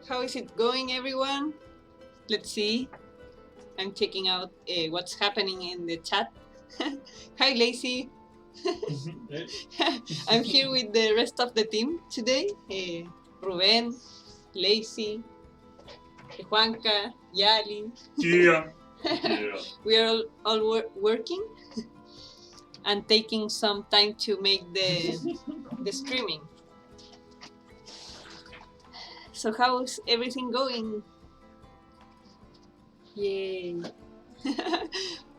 How is it going, everyone? Let's see. I'm checking out what's happening in the chat. Hi, Lacey. I'm here with the rest of the team today. Ruben, Lacey, Juanca, Yali. Yeah. We are all working and taking some time to make the streaming. So how's everything going? Yay.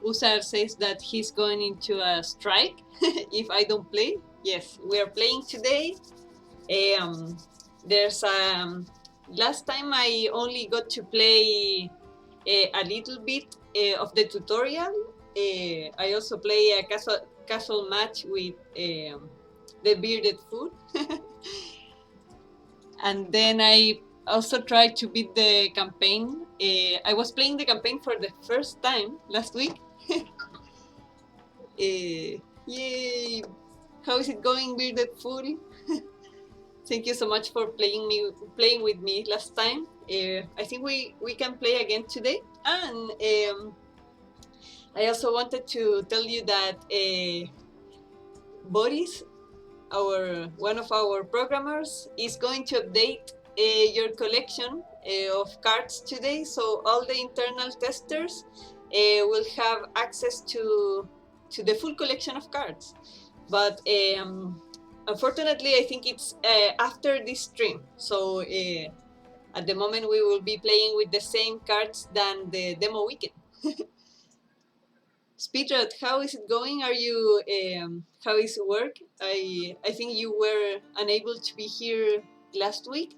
Usar says that he's going into a strike if I don't play. Yes, we are playing today. There's last time I only got to play a little bit of the tutorial. I also play a casual match with the bearded food. And then I also tried to beat the campaign. I was playing the campaign for the first time last week. Yay! How is it going, bearded fool? Thank you so much for playing with me last time. I think we can play again today. And I also wanted to tell you that Boris, one of our programmers, is going to update your collection of cards today. So all the internal testers will have access to the full collection of cards. But unfortunately, I think it's after this stream. So at the moment, we will be playing with the same cards than the demo weekend. Speedrod, how is it going? Are you? How is work? I think you were unable to be here last week.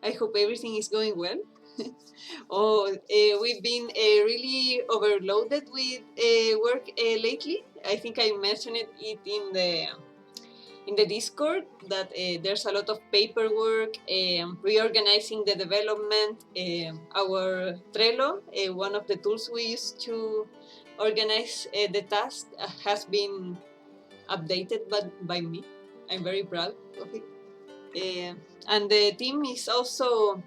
I hope everything is going well. We've been really overloaded with work lately. I think I mentioned it in the Discord that there's a lot of paperwork, reorganizing the development. Our Trello, one of the tools we use to organize the task, has been updated by me. I'm very proud of it. And the team is also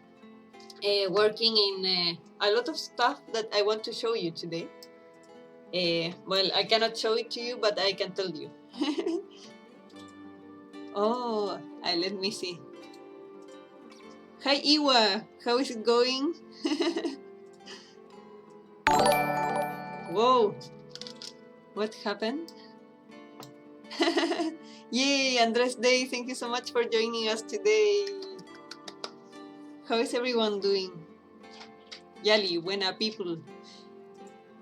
working in a lot of stuff that I want to show you today. Well, I cannot show it to you, but I can tell you. Oh, let me see. Hi, Iwa. How is it going? Whoa. What happened? Yay, Andres Day. Thank you so much for joining us today. How is everyone doing? Yali, buena people.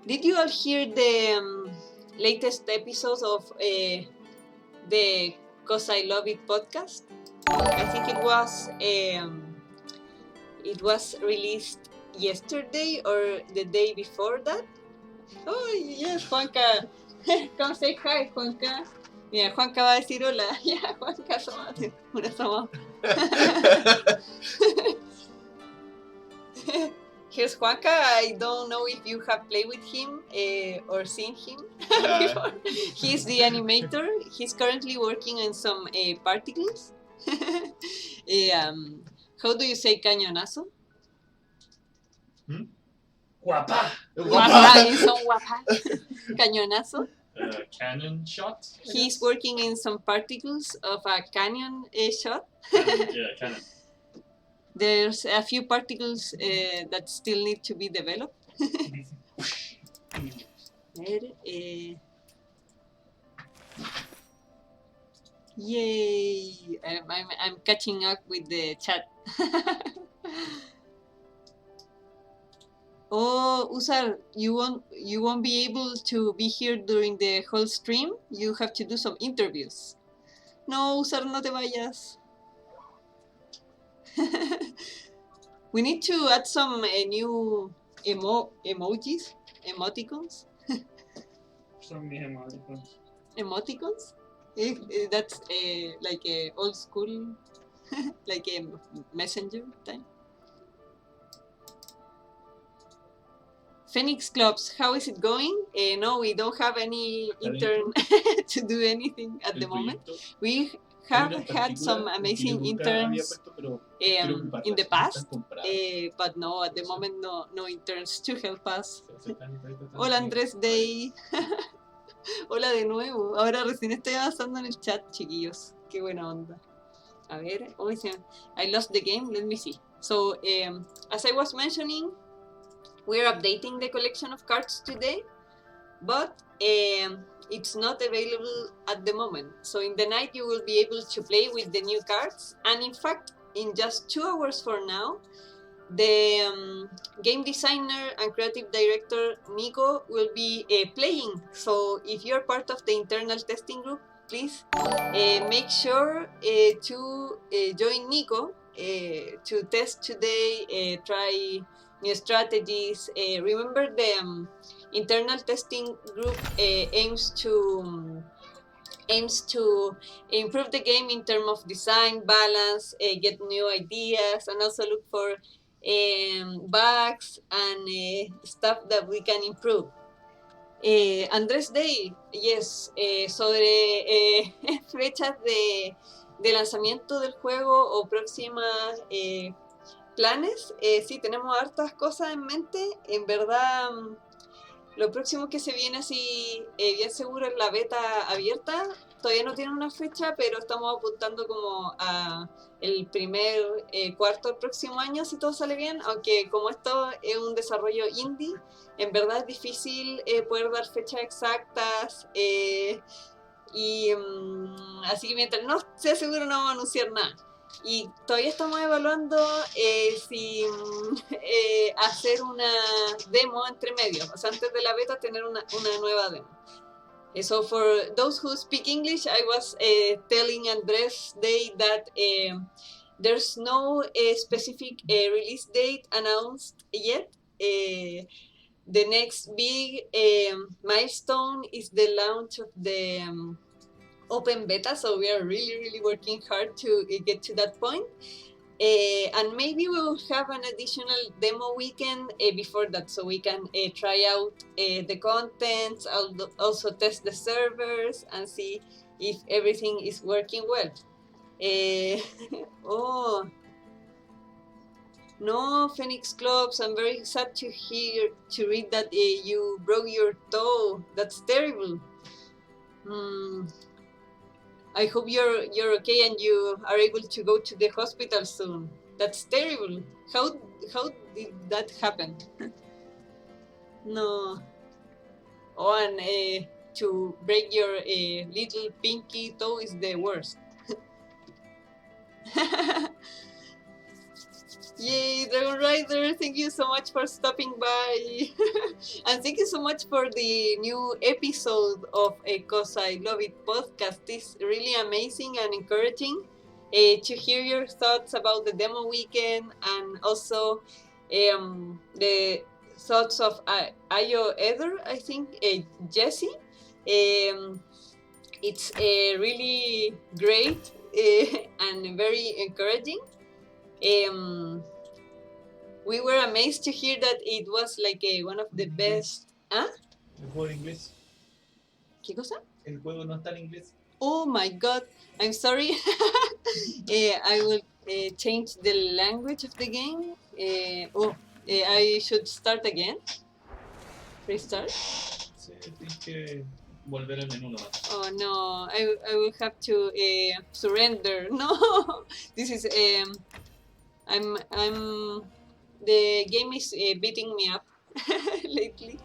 Did you all hear the latest episodes of the Causa I Love It podcast? I think it was released yesterday or the day before that. Oh, yes, Juanca. Come say hi, Juanca. Mira, Juanca va a decir hola. Ya, Juanca, asómate. Una asoma. Here's Juanca. I don't know if you have played with him or seen him before. He's the animator. He's currently working on some particles. How do you say cañonazo? Guapa. Guapa, is on guapa. Cañonazo. Cannon shot. He's working in some particles of a cannon shot. Yeah, cannon. There's a few particles that still need to be developed. Yay! I'm catching up with the chat. Oh, Usar, you won't be able to be here during the whole stream. You have to do some interviews. No, Usar, no te vayas. We need to add some new emoticons. Some emoticons. Emoticons? That's like a old school, like a messenger time. Phoenix Clubs, how is it going? No, we don't have any intern to do anything at the moment. We have had some amazing interns in the past, but no, at the moment no interns to help us. Hola Andrés Day. Hola de nuevo. Ahora recién estoy avanzando en el chat, chiquillos. Qué buena onda. A ver, oh, I lost the game. Let me see. So, as I was mentioning, we're updating the collection of cards today, but it's not available at the moment. So in the night you will be able to play with the new cards, and in fact, in just 2 hours from now, the game designer and creative director Nico will be playing. So if you're part of the internal testing group, please make sure to join Nico to test today, try new strategies. Remember, the internal testing group aims to improve the game in terms of design, balance, get new ideas, and also look for bugs and stuff that we can improve. Andrés Day, yes, sobre fechas de lanzamiento del juego o próximas planes, sí, tenemos hartas cosas en mente. En verdad, lo próximo que se viene así bien seguro es la beta abierta. Todavía no tiene una fecha, pero estamos apuntando como a el primer cuarto del próximo año, si todo sale bien, aunque como esto es un desarrollo indie, en verdad es difícil poder dar fechas exactas, así que mientras no sea seguro no vamos a anunciar nada. Y todavía estamos evaluando si hacer una demo entre medio, o sea, antes de la beta tener una nueva demo. So for those who speak English, I was telling Andrés Day that there's no specific release date announced yet. The next big milestone is the launch of the open beta, so we are really working hard to get to that point. And maybe we will have an additional demo weekend before that, so we can try out the contents, also test the servers, and see if everything is working well. Oh, no, Phoenix Clubs, I'm very sad to read that you broke your toe. That's terrible. I hope you're okay and you are able to go to the hospital soon. That's terrible. How did that happen? No. Oh, and to break your little pinky toe is the worst. Yay, Dragon Rider, thank you so much for stopping by. And thank you so much for the new episode of Causa I Love It podcast. It's really amazing and encouraging to hear your thoughts about the demo weekend, and also the thoughts of Ayo Eder, I think, Jesse. It's really great and very encouraging. We were amazed to hear that it was like one of the best. ¿Ah? El juego en inglés. ¿Qué cosa? El juego no está en inglés. Oh my god, I'm sorry. I will change the language of the game. I should start again. Restart. Sí, tienes que volver al menú nomás. Oh no, I will have to surrender. No, this is I'm the game is beating me up lately.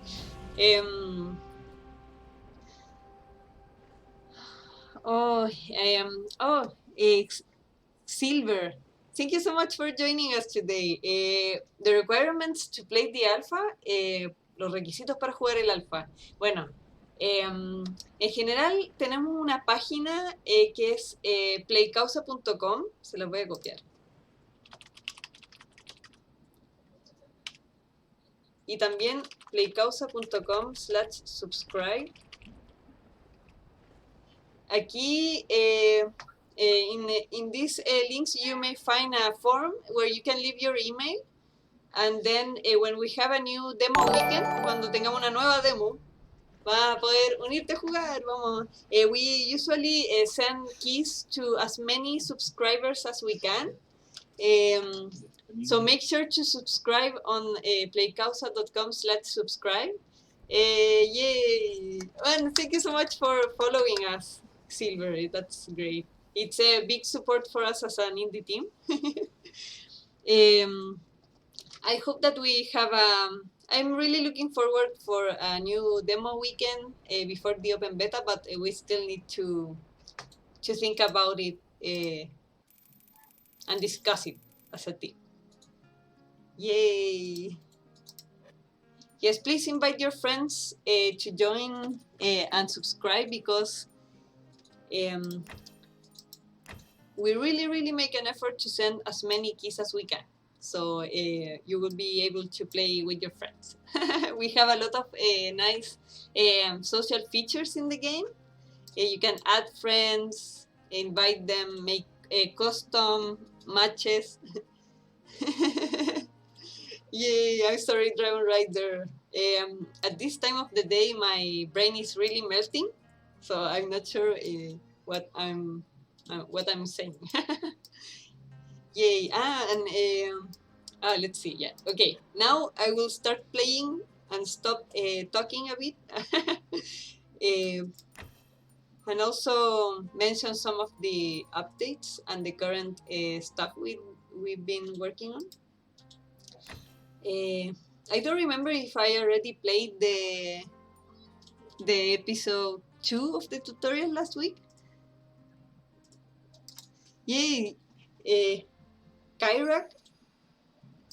Silver. Thank you so much for joining us today. The requirements to play the alpha, los requisitos para jugar el alfa. Bueno, en general tenemos una página que es playcausa.com, se las voy a copiar. Y también playcausa.com/subscribe. Aquí, in these links, you may find a form where you can leave your email. And then, when we have a new demo weekend, cuando tengamos una nueva demo, vas a poder unirte a jugar. Vamos. We usually send keys to as many subscribers as we can. So make sure to subscribe on playcausa.com/subscribe. Yay! And thank you so much for following us, Silver. That's great. It's a big support for us as an indie team. I hope that we have. I'm really looking forward for a new demo weekend before the open beta, but we still need to think about it and discuss it as a team. Yay! Yes, please invite your friends to join and subscribe because we really make an effort to send as many keys as we can. So you will be able to play with your friends. We have a lot of nice social features in the game. You can add friends, invite them, make custom matches. Yay, I'm sorry, Dragon Rider. At this time of the day, my brain is really melting, so I'm not sure what I'm saying. Yay! Let's see. Yeah. Okay. Now I will start playing and stop talking a bit, and also mention some of the updates and the current stuff we've been working on. I don't remember if I already played the episode 2 of the tutorial last week. Yay! Kyrak,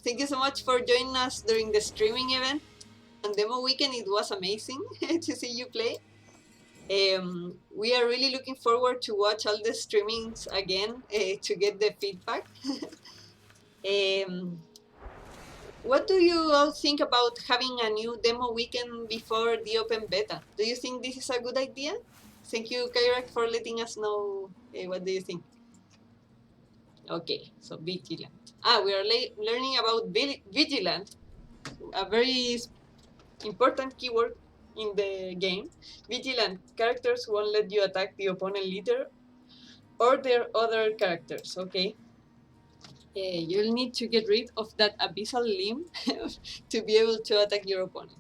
thank you so much for joining us during the streaming event and demo weekend. It was amazing to see you play. We are really looking forward to watch all the streamings again to get the feedback. What do you all think about having a new demo weekend before the open beta? Do you think this is a good idea? Thank you, Kyrak, for letting us know. What do you think? Okay, so vigilant. We are learning about vigilant, a very important keyword in the game. Vigilant characters won't let you attack the opponent leader or their other characters, okay? You'll need to get rid of that abyssal limb to be able to attack your opponent.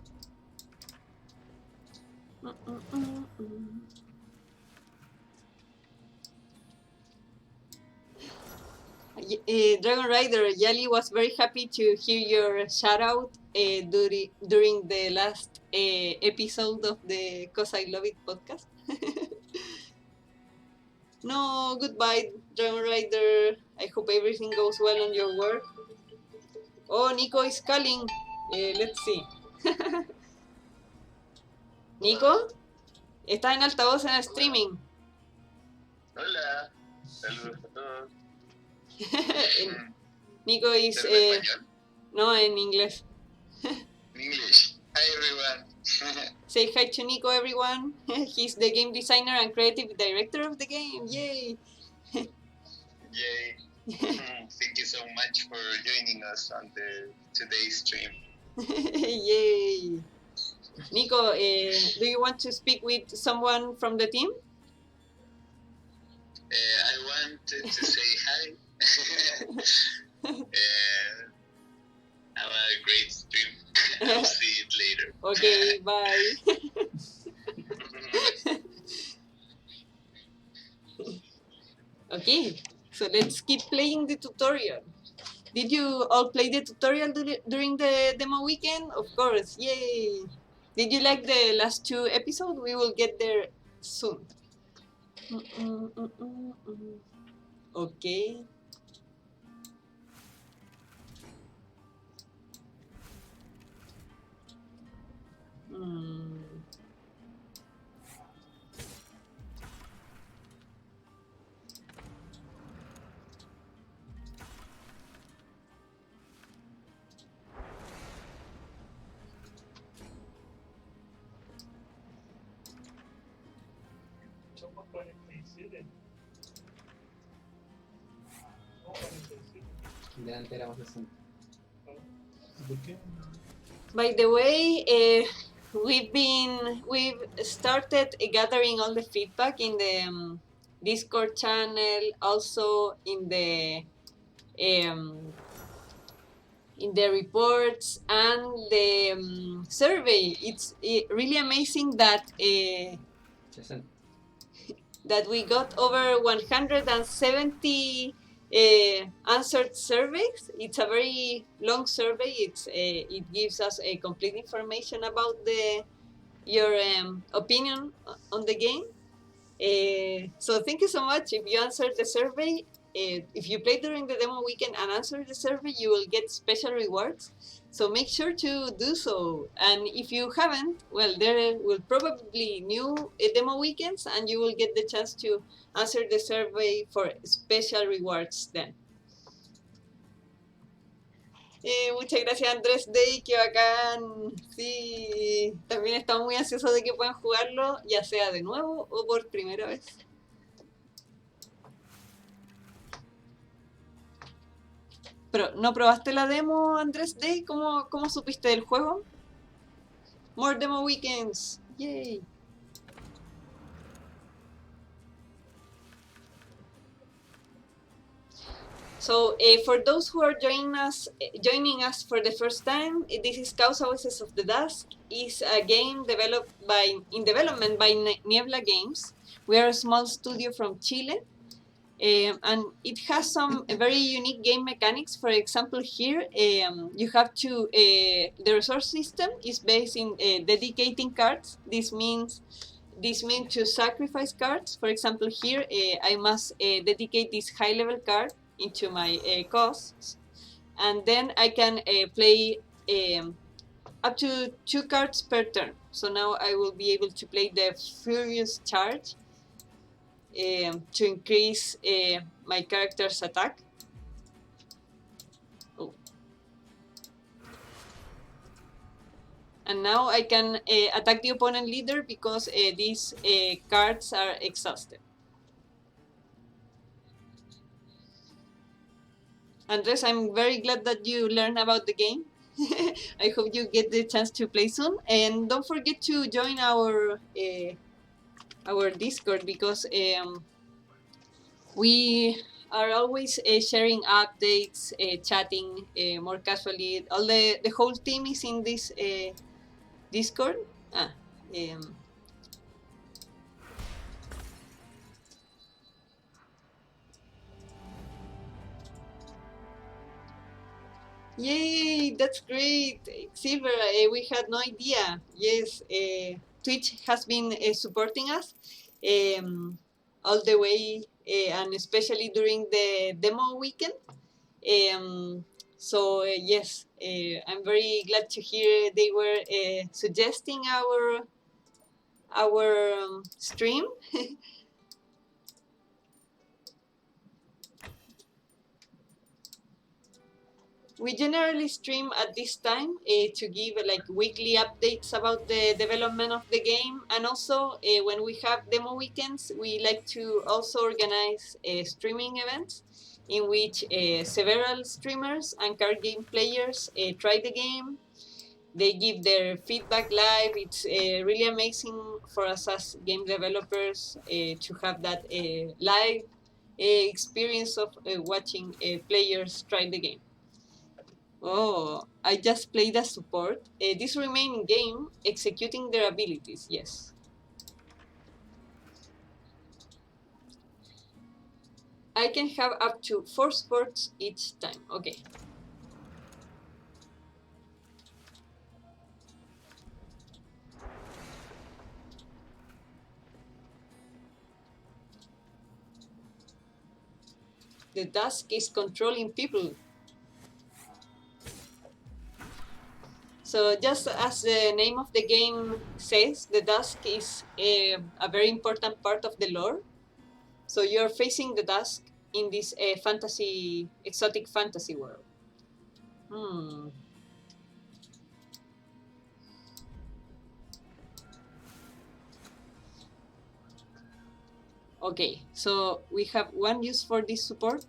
Dragon Rider, Yali was very happy to hear your shout out during the last episode of the Cause I Love It podcast. No, goodbye, Dragon Rider. I hope everything goes well on your work. Oh, Nico is calling. Let's see. Nico, estás en altavoz en el streaming. Hola, saludos a todos. Nico is. ¿En español? No, en inglés. In English. Hi everyone. Say hi to Nico, everyone. He's the game designer and creative director of the game. Yay! Yay. Thank you so much for joining us on today's stream. Yay! Nico, do you want to speak with someone from the team? I wanted to say hi. Have a great stream. I'll see it later. Okay, bye. Okay, so let's keep playing the tutorial. Did you all play the tutorial during the demo weekend? Of course, yay! Did you like the last 2 episodes? We will get there soon. Okay. Somos 47. No, 47. Delante éramos 60. ¿Por qué? By the way, we've started gathering all the feedback in the Discord channel, also in the in the reports and the survey. It's really amazing that that we got over 170 answered surveys. It's a very long survey. It gives us a complete information about your opinion on the game. So thank you so much. If you answered the survey, if you played during the demo weekend and answered the survey, you will get special rewards. So make sure to do so. And if you haven't, well, there will probably new demo weekends, and you will get the chance to answer the survey for special rewards then. Muchas gracias Andrés Day, qué bacán. Sí, también estamos muy ansiosos de que puedan jugarlo, ya sea de nuevo o por primera vez. Pero, ¿no probaste la demo, Andrés Day? ¿Cómo supiste del juego? More demo weekends. Yay. So, for those who are joining us for the first time, this is Causa Voices of the Dusk. It's a game in development by Niebla Games. We are a small studio from Chile. And it has some very unique game mechanics. For example, here you have to, the resource system is based in dedicating cards. This means to sacrifice cards. For example, here I must dedicate this high level card into my costs, and then I can play up to 2 cards per turn. So now I will be able to play the Furious Charge to increase my character's attack. Oh. And now I can attack the opponent leader because these cards are exhausted. Andres, I'm very glad that you learned about the game. I hope you get the chance to play soon. And don't forget to join our Discord, because we are always sharing updates, chatting more casually. The whole team is in this Discord. Yay, that's great. Silver, we had no idea. Yes, Twitch has been supporting us all the way, and especially during the demo weekend. So yes, I'm very glad to hear they were suggesting our stream. We generally stream at this time to give like weekly updates about the development of the game, and also when we have demo weekends, we like to also organize streaming events in which several streamers and card game players try the game. They give their feedback live. It's really amazing for us as game developers to have that live experience of watching players try the game. Oh, I just played as support. This remain game, executing their abilities, yes. I can have up to 4 supports each time, okay. The task is controlling people. So just as the name of the game says, the dusk is a very important part of the lore. So you're facing the dusk in this exotic fantasy world. Okay, so we have one use for this support.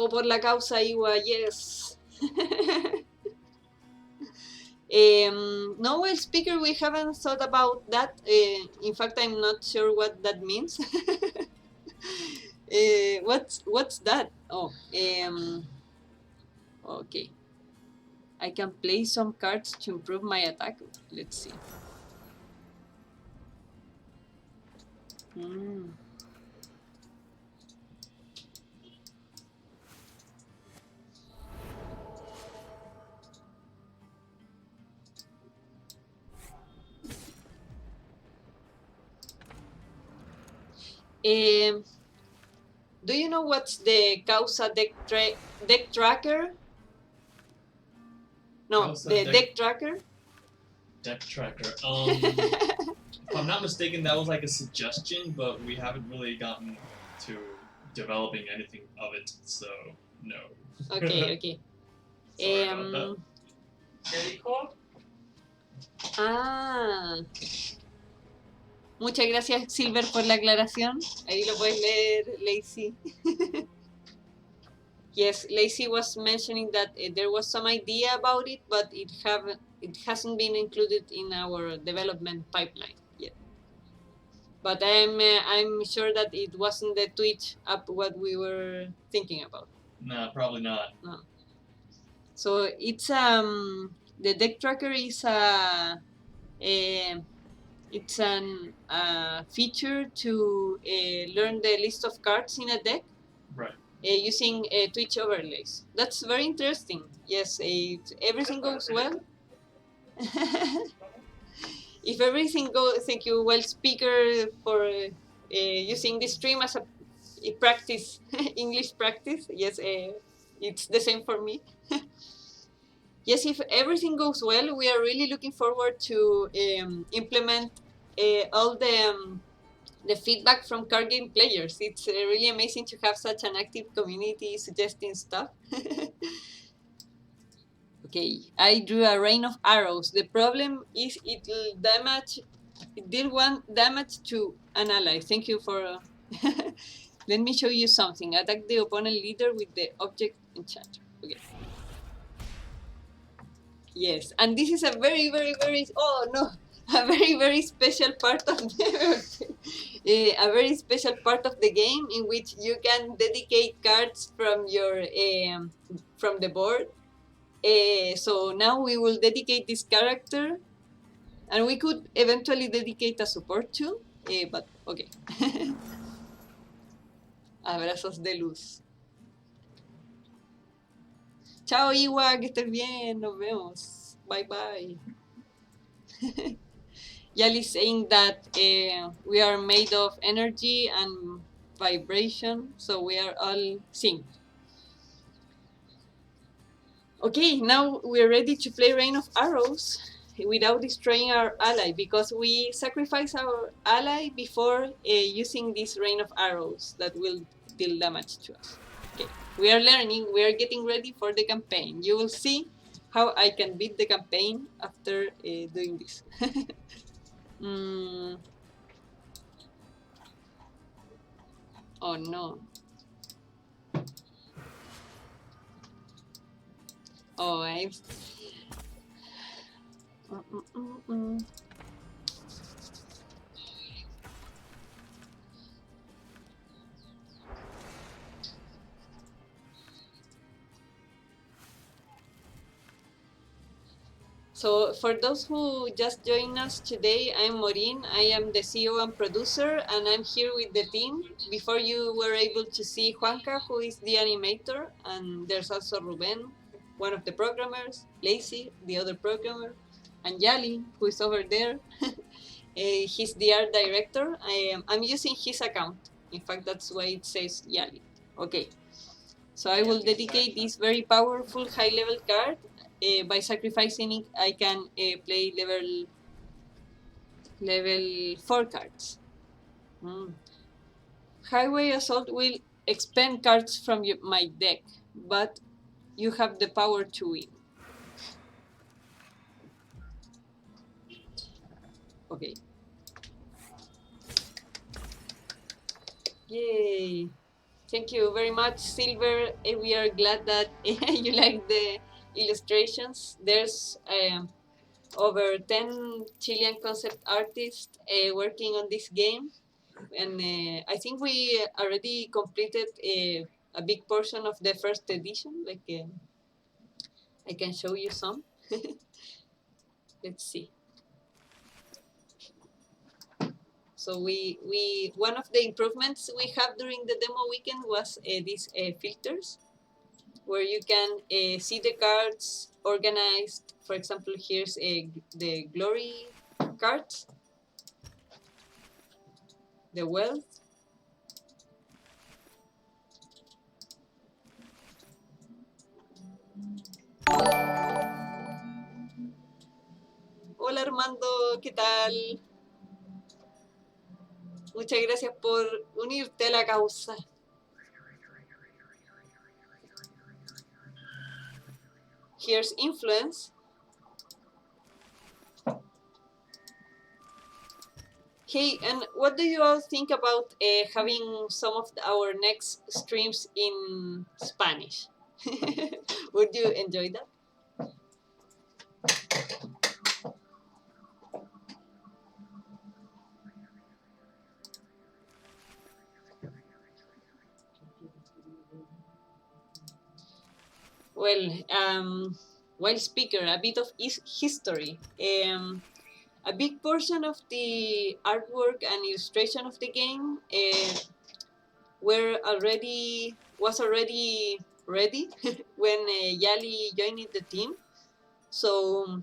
Todo por la causa, Iwa, yes. No, well, speaker, we haven't thought about that. In fact, I'm not sure what that means. What's that? Oh, okay. I can play some cards to improve my attack. Let's see. Hmm. Do you know what's the Causa deck tracker? No, Causa the deck- deck tracker. Deck tracker. If I'm not mistaken, that was like a suggestion, but we haven't really gotten to developing anything of it, so no. Okay, okay. Sorry about Ah. Muchas gracias, Silver, por la aclaración. Ahí lo puedes leer, Lacey. Yes, Lacey was mentioning that there was some idea about it, but it hasn't been included in our development pipeline yet. But I'm sure that it wasn't the Twitch app what we were thinking about. No, probably not. No. So it's the deck tracker is it's an feature to learn the list of cards in a deck. Right. Using Twitch overlays. That's very interesting. Yes, if everything goes well. If everything goes, thank you, well, speaker, for using this stream as a practice, English practice. Yes, it's the same for me. Yes, if everything goes well, we are really looking forward to implement all the feedback from card game players. It's really amazing to have such an active community suggesting stuff. Okay, I drew a rain of arrows. The problem is it did one damage to an ally. Thank you for... Let me show you something. Attack the opponent leader with the object enchanter. Okay. Yes, and this is a very, very, very... Oh, no! A very, very special part of the... a very special part of the game in which you can dedicate cards from your from the board. So now we will dedicate this character, and we could eventually dedicate a support too, but okay. Abrazos de luz. Chao, Iwa, que estés bien, nos vemos. Bye bye. Yali saying that we are made of energy and vibration, so we are all synced. Okay, now we're ready to play Rain of Arrows without destroying our ally, because we sacrifice our ally before using this Rain of Arrows that will deal damage to us. Okay, we are learning, we are getting ready for the campaign. You will see how I can beat the campaign after doing this. Oh no. Oh, I've... So for those who just joined us today, I'm Maureen. I am the CEO and producer, and I'm here with the team. Before you were able to see Juanca, who is the animator, and there's also Ruben, one of the programmers, Lacey, the other programmer, and Yali, who is over there. He's the art director. I'm using his account. In fact, that's why it says Yali. Okay. So I will dedicate this very powerful high-level card. By sacrificing it, I can play level 4 cards. Highway Assault will expend cards from my deck, but you have the power to win. Okay. Yay! Thank you very much, Silver. We are glad that you like the illustrations. There's over 10 Chilean concept artists working on this game, and I think we already completed a big portion of the first edition. Like I can show you some. Let's see. So we one of the improvements we have during the demo weekend was these filters, where you can see the cards organized. For example, here's the glory cards, the wealth. Hola Armando, ¿qué tal? Muchas gracias por unirte a la causa. Here's influence. Hey, and what do you all think about having some of our next streams in Spanish? Would you enjoy that? Well, speaker, a bit of history. A big portion of the artwork and illustration of the game was already ready when Yali joined the team. So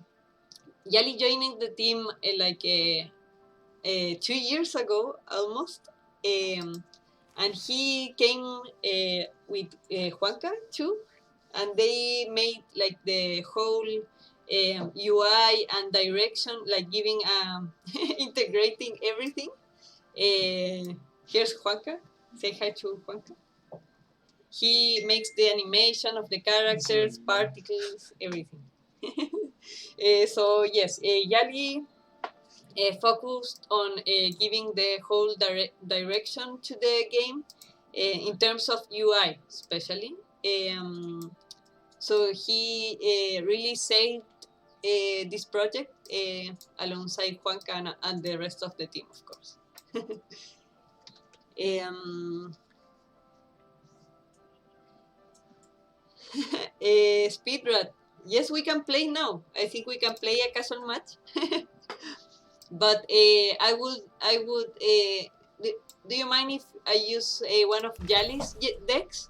Yali joined the team 2 years ago almost, and he came with Juanca too, and they made like the whole UI and direction, like giving integrating everything. Here's Juanca. Say hi to Juanca. He makes the animation of the characters, particles, everything. So yes, Yali focused on giving the whole direction to the game in terms of UI, especially. So he really saved this project alongside Juanca and the rest of the team, of course. Speedrun. Yes, we can play now. I think we can play a casual match. But I would. Do you mind if I use one of Yali's decks?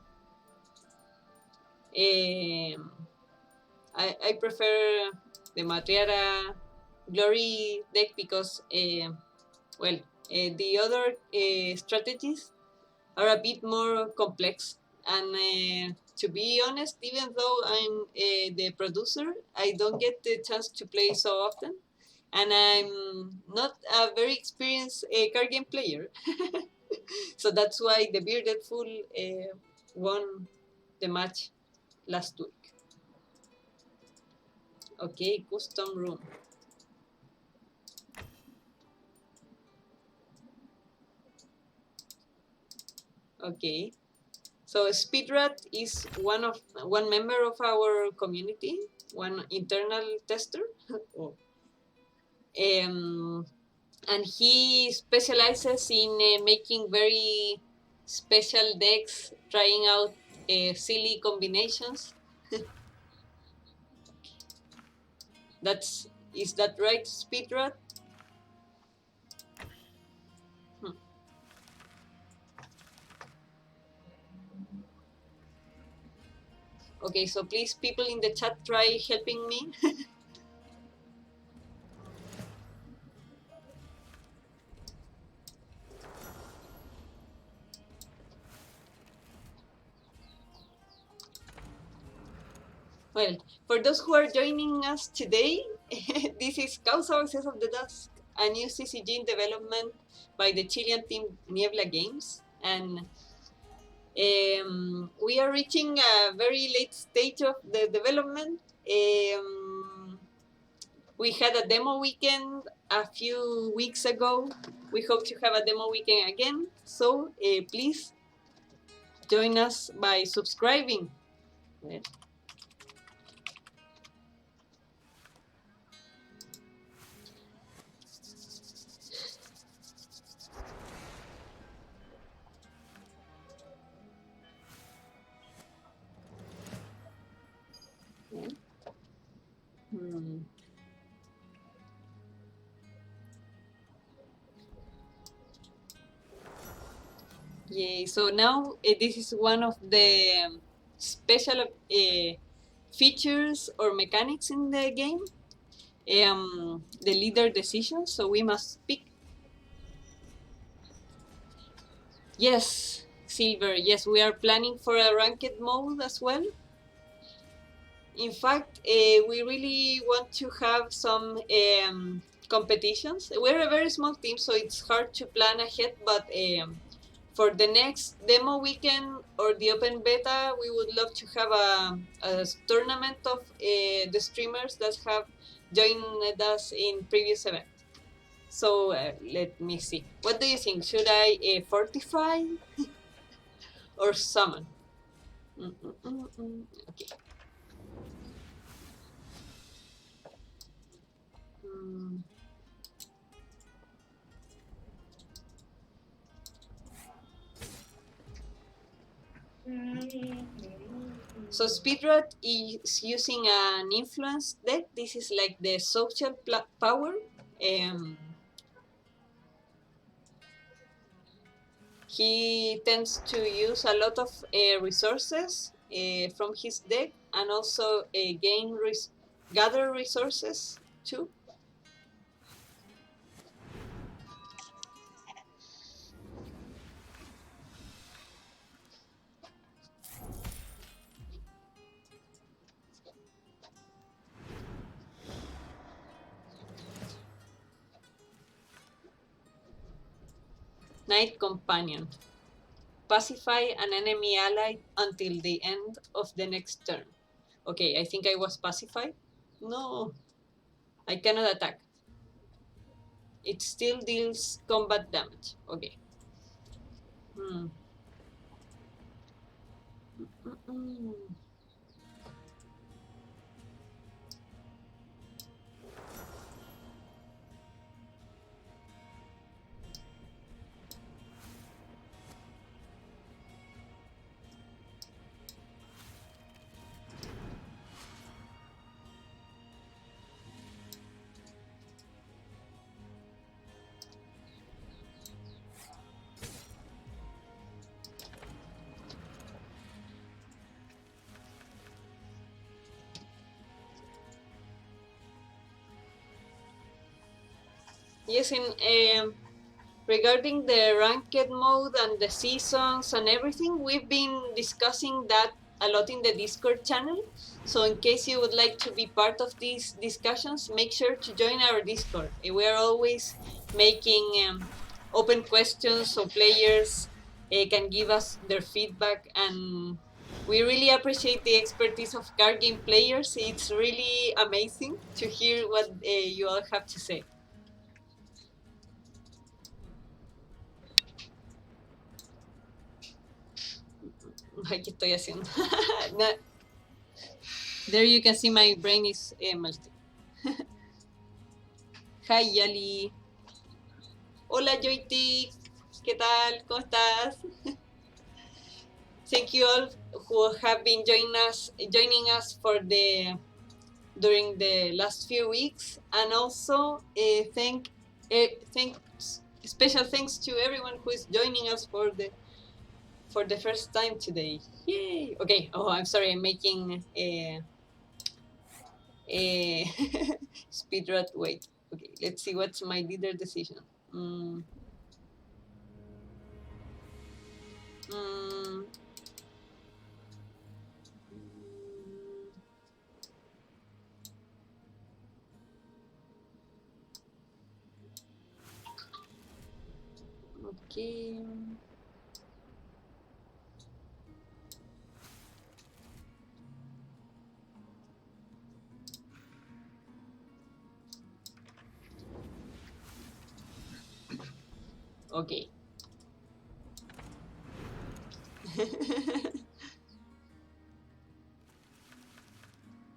I prefer the Matriara Glory deck because, the other strategies are a bit more complex. And to be honest, even though I'm the producer, I don't get the chance to play so often. And I'm not a very experienced card game player. So that's why the Bearded Fool won the match last week. Okay, custom room. Okay, so Speedrat is one member of our community, one internal tester. Oh. And he specializes in making very special decks, trying out silly combinations. Is that right, Speedrat? Okay, so please, people in the chat, try helping me. Well, for those who are joining us today, this is Causa Access of the Dusk, a new CCG in development by the Chilean team Niebla Games. And we are reaching a very late stage of the development. We had a demo weekend a few weeks ago. We hope to have a demo weekend again. So please join us by subscribing. Well, hmm. Yay, so now this is one of the special features or mechanics in the game, the leader decision, so we must pick. Yes, Silver, yes, we are planning for a ranked mode as well. In fact, we really want to have some competitions. We're a very small team, so it's hard to plan ahead, but for the next demo weekend or the open beta, we would love to have a tournament of the streamers that have joined us in previous event. So let me see. What do you think? Should I fortify or summon? Okay. Mm. So Speedrat is using an influence deck. This is like the social power. He tends to use a lot of resources from his deck and also gather resources too. Knight Companion. Pacify an enemy ally until the end of the next turn. Okay, I think I was pacified. No, I cannot attack. It still deals combat damage. Okay. Mm-mm. Yes, in regarding the ranked mode and the seasons and everything, we've been discussing that a lot in the Discord channel. So in case you would like to be part of these discussions, make sure to join our Discord. We are always making open questions so players can give us their feedback, and we really appreciate the expertise of card game players. It's really amazing to hear what you all have to say. Ay, ¿qué estoy haciendo? There you can see my brain is melting. Hi, Yali. Hola, Joytik. ¿Qué tal? ¿Cómo estás? Thank you all who have been joining us for during the last few weeks, and also special thanks to everyone who is joining us for the first time today. Yay! Okay. Oh, I'm sorry. I'm making speed run. Wait. Okay. Let's see what's my leader decision. Mm. Mm. Okay. Okay.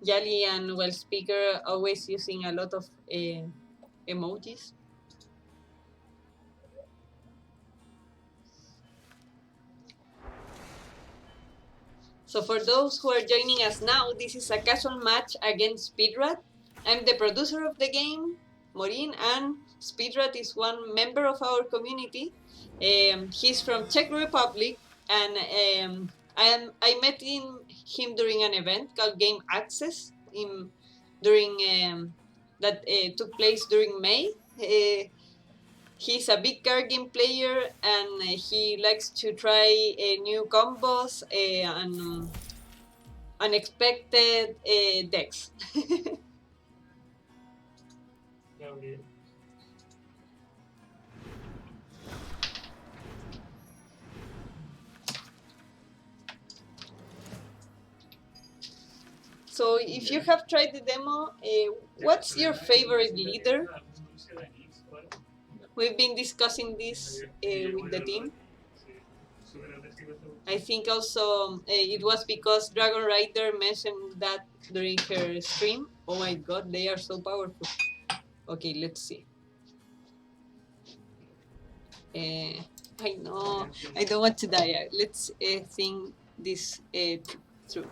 Yali and Well Speaker always using a lot of emojis. So for those who are joining us now, this is a casual match against Speedrat. I'm the producer of the game, Maureen, and Speedrat is one member of our community. He's from Czech Republic, and I met him during an event called Game Access that took place during May. He's a big card game player, and he likes to try new combos and unexpected decks. So if you have tried the demo, what's your favorite leader? We've been discussing this with the team. I think also it was because Dragon Rider mentioned that during her stream. Oh my god, they are so powerful. Okay, let's see. I know, I don't want to die. Let's think this through.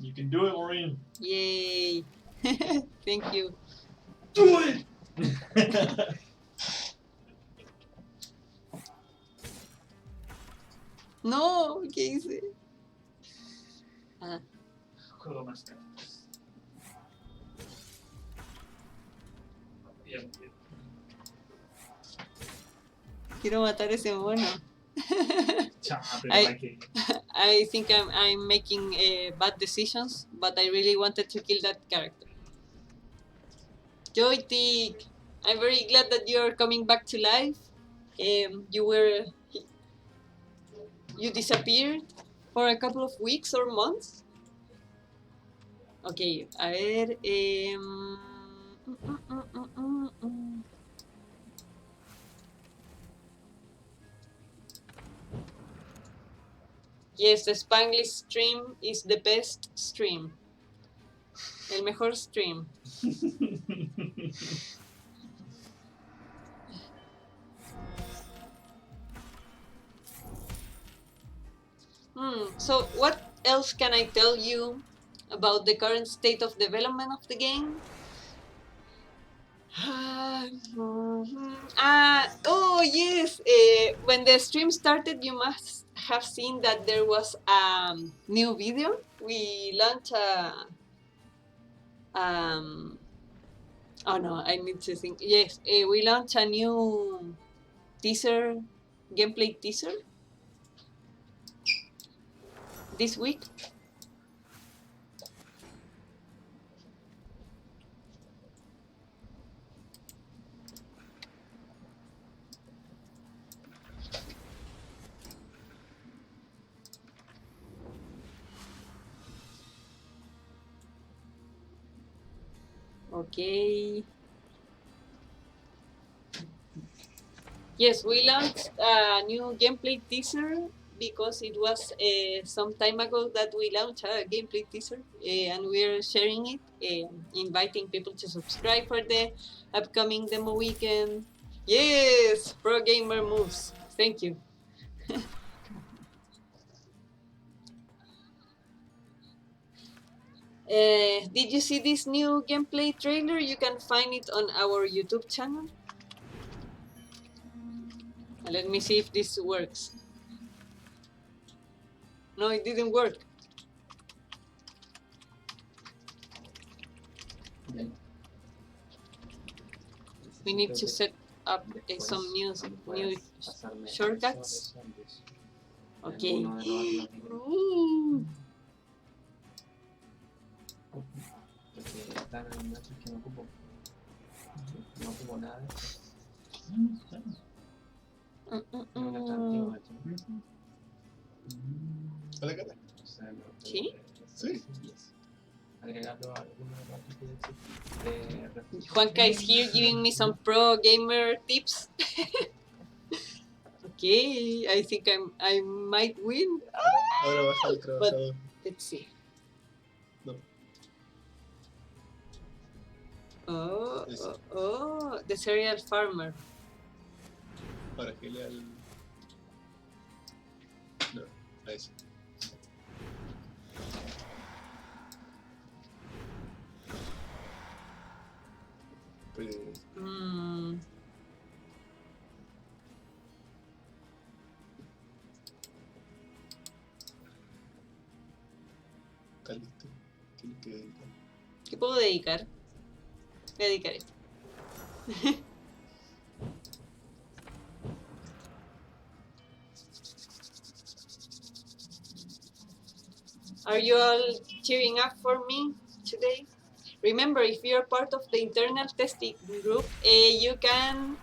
You can do it, Maureen. Yay! Thank you. Do it! No, ¿qué hice? Juego más cartas. Bien, bien. Quiero matar a ese mono. Pero I- hay que... I think I'm making bad decisions, but I really wanted to kill that character. Joystick, I'm very glad that you're coming back to life. You disappeared for a couple of weeks or months. Okay, a ver. Yes, the Spanglish stream is the best stream. El mejor stream. So what else can I tell you about the current state of development of the game? Oh yes, when the stream started, you must have seen that there was a new video. We launched a oh no, I need to think. Yes, we launched a new teaser, gameplay teaser this week. Okay. Yes, we launched a new gameplay teaser because it was some time ago that we launched a gameplay teaser and we're sharing it, inviting people to subscribe for the upcoming demo weekend. Yes, pro gamer moves. Thank you. Did you see this new gameplay trailer? You can find it on our YouTube channel. Let me see if this works. No, it didn't work. We need to set up some new shortcuts. Okay. Ooh. Porque están animaciones que no ocupo. No ocupo nada de eso. Es una canción, ¿Hola, Cata? o sea, no, ¿Sí? Sí. Yes. agregarlo a alguno de los artículos de refugio. Juanca is here giving me some pro gamer tips. Okay, I think I might win. Ahora baja el trabajador. Let's see. No. The cereal farmer. Ahora que lea el. No, a ese. Pues, Mm, está listo. Tienes que editar. ¿Qué puedo dedicar? Voy a dedicar esto. Are you all cheering up for me today? Remember, if you're part of the internal testing group, you can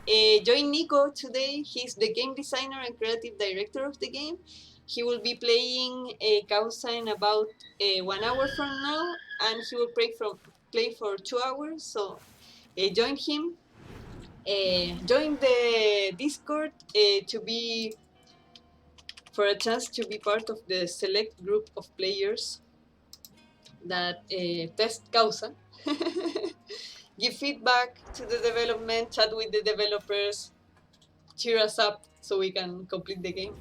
join Nico today. He's the game designer and creative director of the game. He will be playing Causa in about 1 hour from now, and he will play for 2 hours. So join him. Join the Discord for a chance to be part of the select group of players that test Causa. Give feedback to the development, chat with the developers, cheer us up so we can complete the game.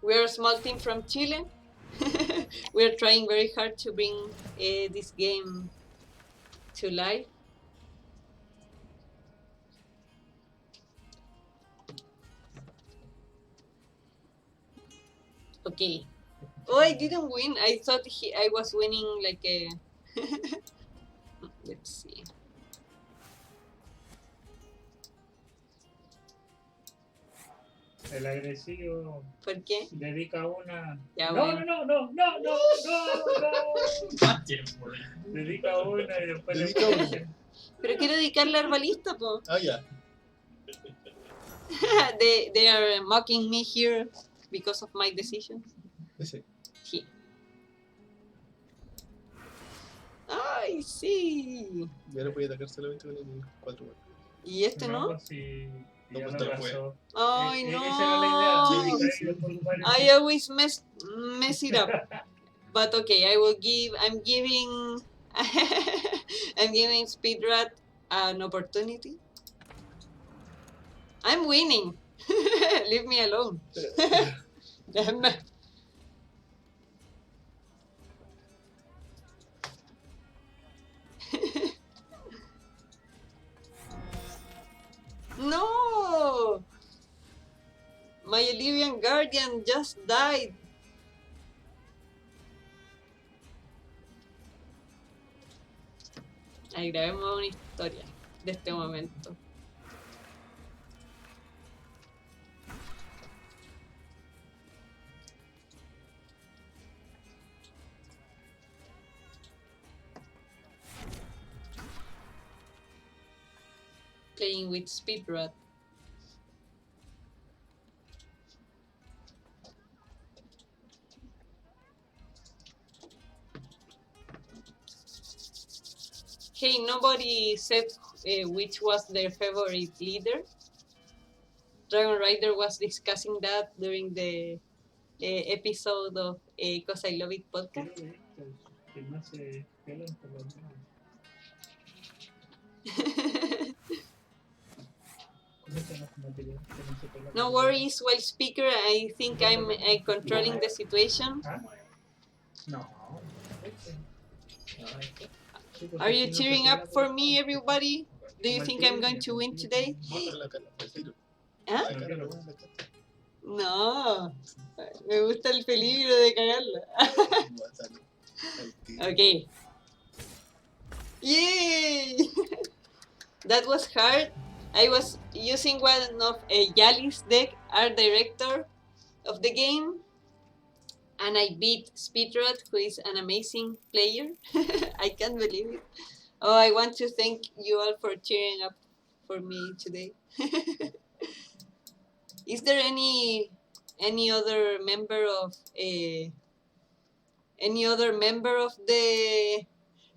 We're a small team from Chile. We're trying very hard to bring this game to life. Okay. Oh, I didn't win. I thought I was winning like a... Let's see. El agresivo ¿Por qué? dedica una. Ya, No, bueno. no, no, no, no, no, no, God damn it. no. Dedica una y después le Dedica una. pone. Pero quiero dedicarle a Arbalista, po. Ah, ya. They are mocking me here because of my decision. Ese. Sí. Ay, sí. Ya no voy a atacar solamente con el 4. ¿Y este no? Pues si No, ya pues lo te pasó. Ay, Esa no. era la idea. Dedicar y después ocupar el- I always mess it up. But okay, I'm giving I'm giving Speedrat an opportunity. I'm winning. Leave me alone. No! My Olivian Guardian just died. Ahí grabemos una historia de este momento. Playing with Speedrat. Hey, nobody said which was their favorite leader. Dragon Rider was discussing that during the episode of Causa I Love It podcast. Quiero ver que no se pelan por los lados. ¿Cómo se llama su material? Que no se pelan No por los worries, while speaker, I think I'm controlling the situation. lados. ¿Ah? No. Este. Sí, pues Are aquí you no se cheering pela up por for los me, lados. everybody? Do you Como el think I'm tuyo, going to win today? Bótale la cara, al tiro. ¿Ah? La cara, no, la cara. No, me gusta el peligro de cagarla. Bótale al tiro. Okay. Yay! That was hard. I was using one of Yali's deck, art director of the game, and I beat Speedrat, who is an amazing player. I can't believe it. Oh, I want to thank you all for cheering up for me today. Is there any other member of Any other member of the...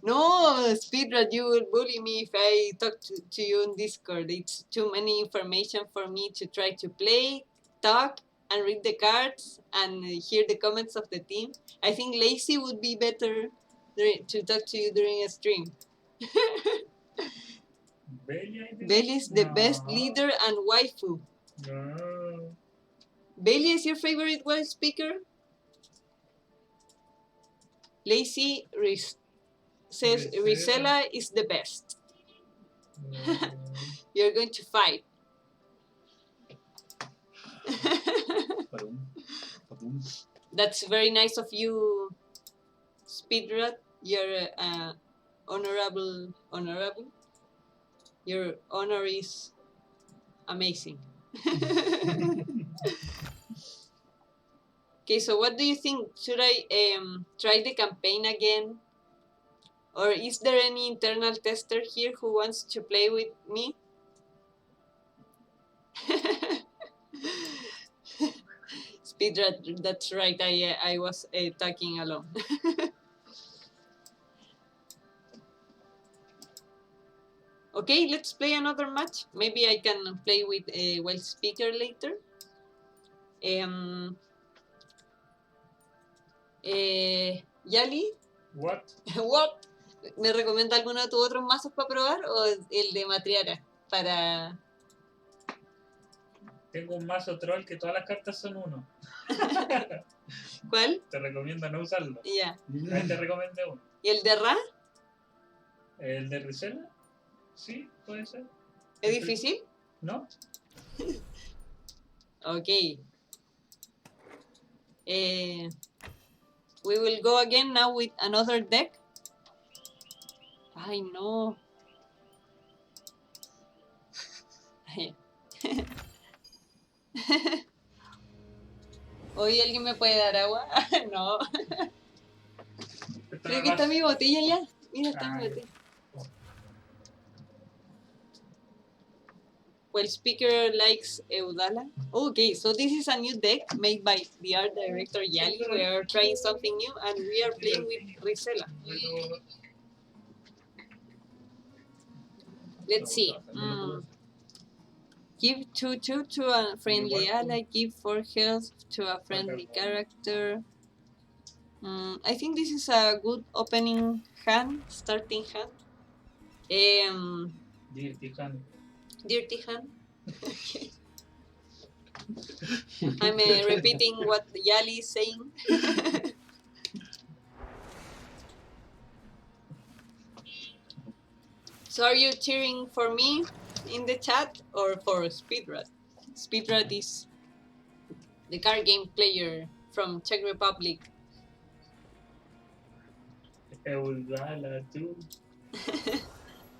No, Speedrun, you will bully me if I talk to you on Discord. It's too many information for me to try to play, talk, and read the cards and hear the comments of the team. I think Lazy would be better to talk to you during a stream. Belia, I think. Belly is the best No. leader and waifu. No. Belly is your favorite wife speaker? Lazy says Rizela. Rizela is the best. No. You're going to fight. Padum. Padum. That's very nice of you, Speedrun. You're honorable. Your honor is amazing. Okay, so what do you think? Should I try the campaign again? Or is there any internal tester here who wants to play with me? Speedrun, that's right, I was talking alone. Okay, let's play another match. Maybe I can play with a wild speaker later. Yali, What? what? ¿Me recomienda alguno de tus otros mazos para probar o el de Matriara para... Tengo un mazo troll que todas las cartas son uno. ¿Cuál? Te recomiendo no usarlo. Ya. Ahí te recomendé uno. ¿Y el de Ra? ¿El de Rizela? Sí, puede ser. ¿Es difícil? ¿No? Okay. We will go again now with another deck. Ay, no. Oye, ¿alguien me puede dar agua? No. Creo que está mi botella ya. Mira, está mi botella. Well, speaker likes Eudala. Okay, so this is a new deck made by the art director Yali. We are trying something new and we are playing with Rizela. Let's see. Give 2/2 to a friendly ally. Give 4 health to a friendly character. I think this is a good opening hand, starting hand. Dirty hand. Dirty hand. Okay. I'm repeating what Yali is saying. So are you cheering for me in the chat or for Speedrun? Speedrun is the card game player from Czech Republic. Eudala too.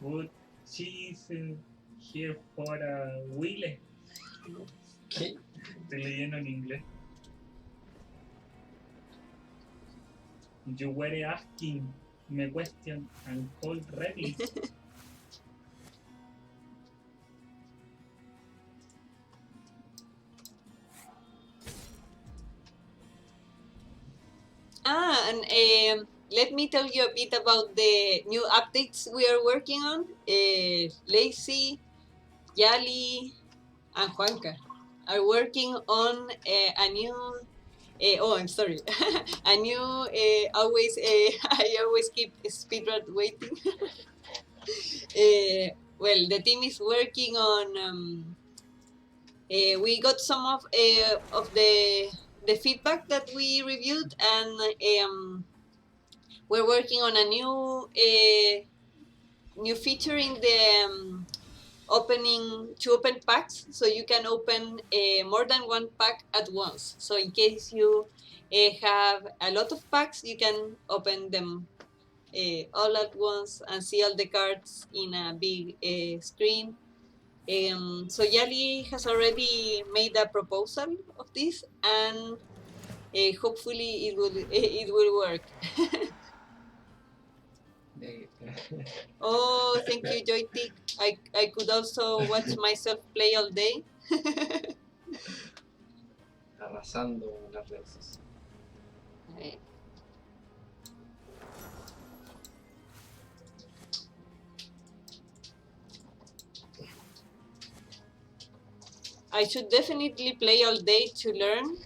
But she's here for a Wille. ¿Qué? Estoy leyendo en inglés. You were asking me question and called ready. And let me tell you a bit about the new updates we are working on. Lacey, Yali, and Juanca are working on a new. I'm sorry. A new. Always. I always keep Speedrun waiting. Well, the team is working on. We got some of the feedback that we reviewed, and we're working on a new feature in the open packs, so you can open more than one pack at once. So in case you have a lot of packs, you can open them all at once and see all the cards in a big screen. So Yali has already made a proposal of this, and hopefully it will work. Oh, thank you, Joytick. I could also watch myself play all day. Arrasando en las redes. I should definitely play all day to learn.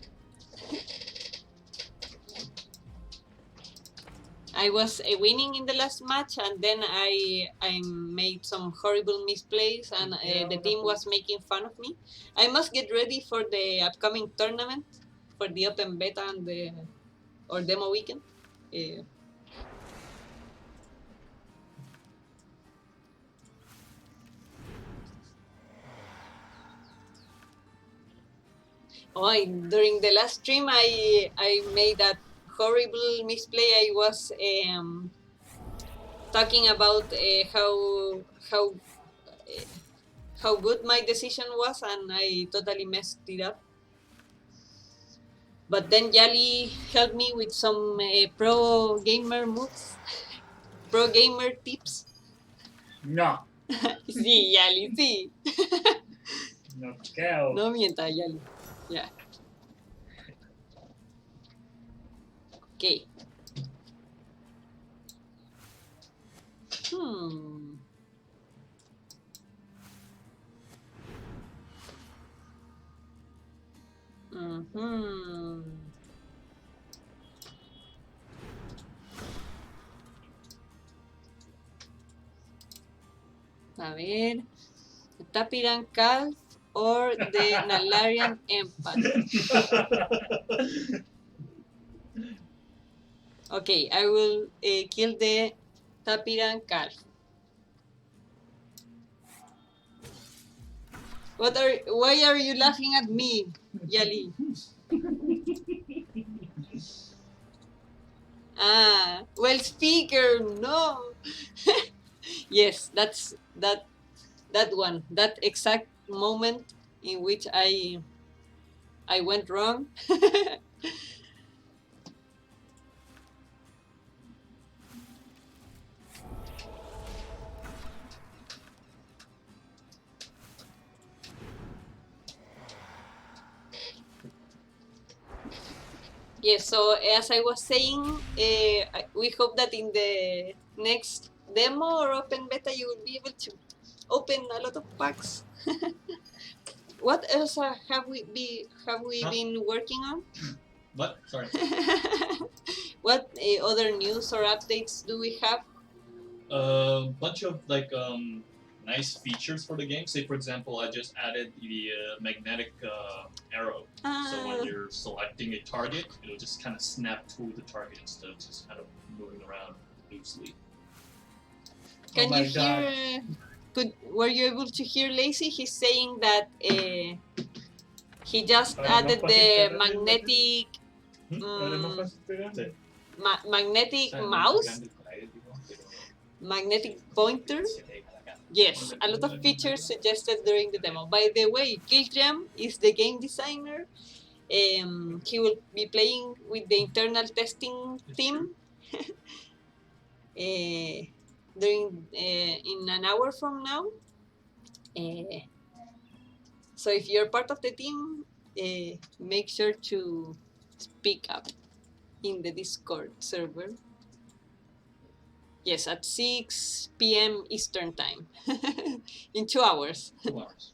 I was winning in the last match, and then I made some horrible misplays, and the team was making fun of me. I must get ready for the upcoming tournament, for the open beta and the or demo weekend. During the last stream, I made that horrible misplay. I was talking about how good my decision was, and I totally messed it up. But then Yali helped me with some pro gamer moves, pro gamer tips. No, Sí, Yali, sí. noqueo. No mienta, Yali. Ya. Ok. Hmm. Mhm. A ver. Tapiran Calf or the Nalarian Empath. Okay, I will kill the Tapiran Calf. Why are you laughing at me, Yali? Well, speaker, no. Yes, that's that one. That exact moment in which I went wrong. Yes, so as I was saying, we hope that in the next demo or open beta you will be able to open a lot of packs. What else have we been working on? What? Sorry. What other news or updates do we have? A bunch of like nice features for the game. Say for example, I just added the magnetic arrow. So when you're selecting a target, it'll just kind of snap to the target instead of just kind of moving around loosely. Can Oh you my God. hear? Were you able to hear Lacey? He's saying that he just Ahora added más the fácil tener magnetic Ahora es más fácil pegar. Sí. magnetic mouse, magnetic pointer. Yes, a lot of features suggested during the demo. By the way, Kiltram is the game designer. He will be playing with the internal testing team during in an hour from now. So if you're part of the team, make sure to speak up in the Discord server. Yes, at 6 p.m. Eastern Time. In 2 hours. 2 hours.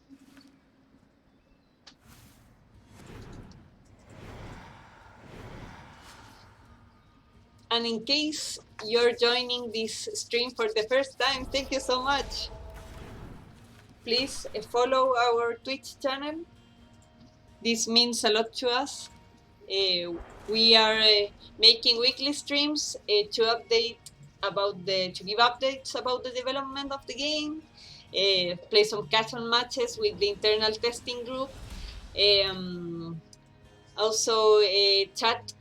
And in case you're joining this stream for the first time, thank you so much. Please follow our Twitch channel. This means a lot to us. We are making weekly streams to give updates about the development of the game, play some catch-on matches with the internal testing group, also chat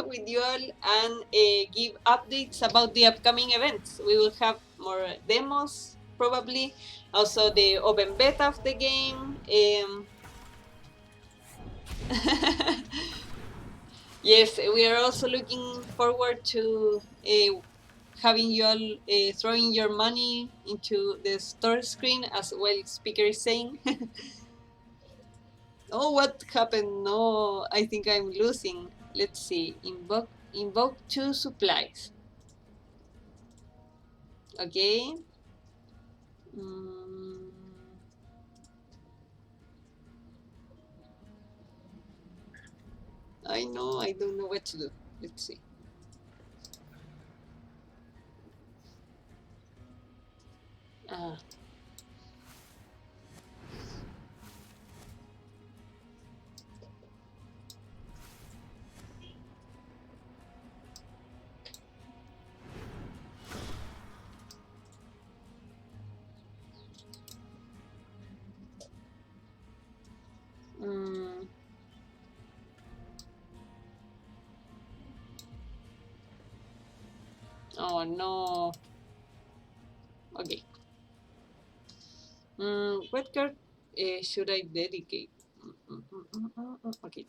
with you all and give updates about the upcoming events. We will have more demos probably, also the open beta of the game. Yes, we are also looking forward to having you all throwing your money into the store screen as well. Speaker is saying. Oh, what happened? No, I think I'm losing. Let's see. Invoke 2 supplies. Okay. I know, I don't know what to do. Let's see. Ah. Mm. Oh no. Okay. What card should I dedicate? Okay.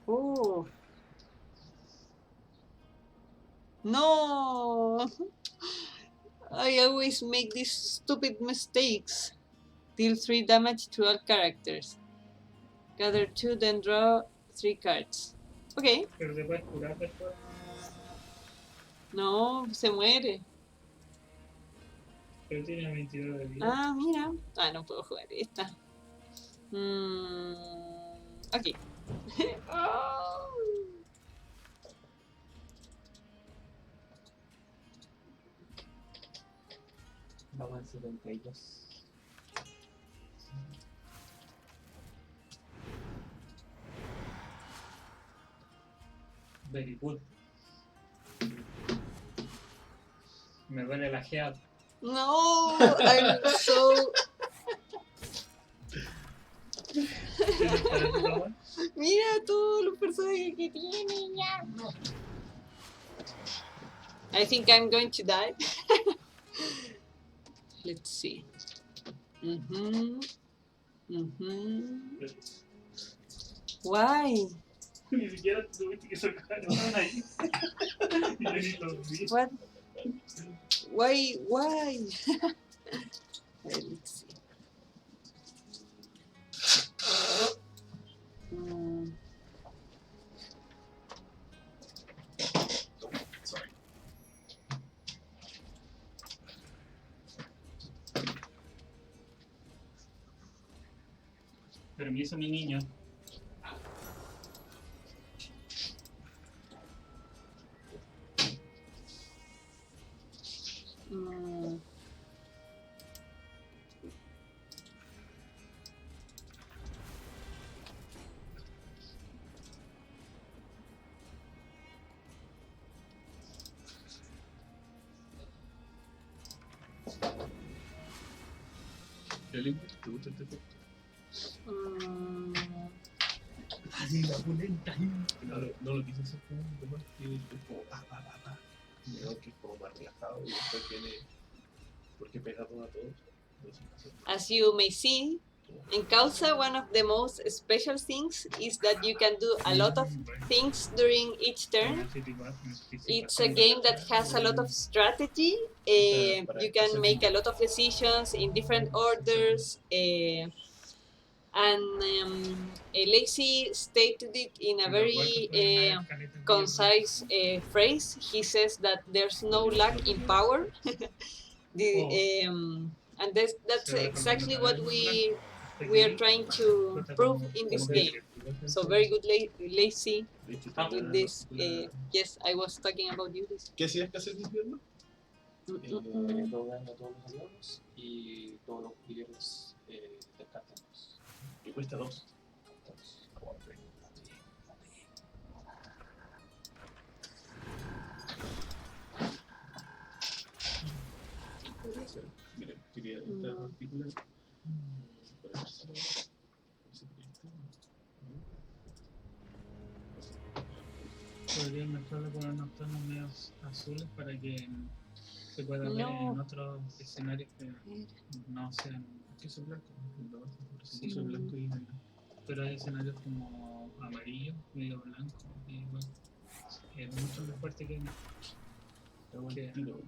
Oh. No. I always make these stupid mistakes. Deal 3 damage to all characters. Gather 2, then draw 3 cards. Okay. Pero te puedes curar después. No, se muere. Pero tiene 22 de vida. Ah, mira. Ah, no puedo jugar esta. Ok. Oh. Vamos al 72. Very good. Me duele la jea. No, I'm so... ¿Tienes para tu cama? Mira todos los personajes que tiene ya. I think I'm going to die. Let's see. Why? Ni siquiera tuviste que sacar ahí. Y yo ni lo vi. What? Why? Let's see. Sorry. Permiso, mi niño. ¿Te gusta este efecto? Así, la pulenta. No lo quise hacer como un demás que es como pa. Mejor que es como más relajado y después tiene. Porque pega todo a todos. As you may see, in Causa, one of the most special things is that you can do a lot of things during each turn. It's a game that has a lot of strategy. You can make a lot of decisions in different orders. And Lacey stated it in a very concise phrase. He says that there's no lack in power. And that's exactly what we are trying to prove in this game. So very good, Lacey, with this. Yes, I was talking about you. ¿Qué hacías que hacer invierno? Rogan a todos los aliados y todos los líderes descartan 2. Y cuesta 2. Podría ser. Mira, quería esta partícula. Podría mezclarlo con unos tonos medios azules para que se pueda ver en otros escenarios que no sean. ¿Qué es blanco? Sí, Son blanco y negro. pero hay escenarios como amarillo, medio blanco, y igual es mucho más fuerte que hay que arreglar.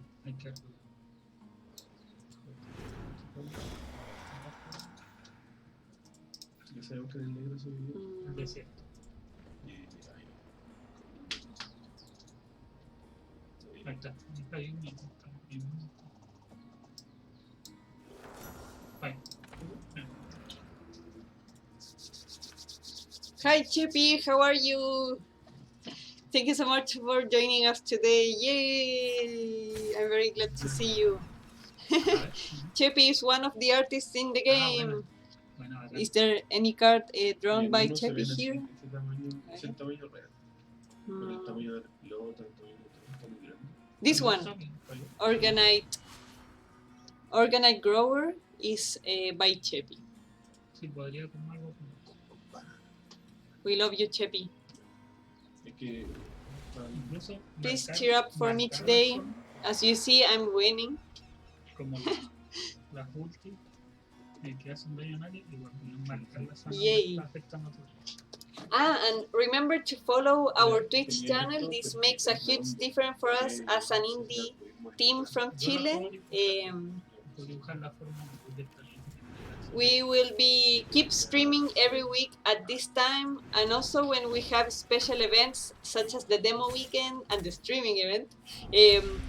Ya sabemos que el negro se vive. Es cierto. Ahí está. Está bien. Ahí. Hi, Chippy. How are you? Thank you so much for joining us today. Yay! I'm very glad to see you. Chippy is one of the artists in the game. Is there any card drawn by Chippy here? Ese tamaño, es el tamaño real. Pero el tamaño de la pelota, el tamaño de todo está muy grande. This one, Organite Grower, is by Chippy. Sí, podría tomar algo. We love you, Chippy. Es que Incluso Please marcar- cheer up for me marcar today. las zonas, As you see, I'm winning. Como las ulti que hacen daño a nadie, igual pueden marcar las zonas Yay. que afectan a otros. And remember to follow our Twitch channel. This makes a huge difference for us as an indie team from Chile. Podría buscar la forma de estar. We will keep streaming every week at this time, and also when we have special events such as the demo weekend and the streaming event,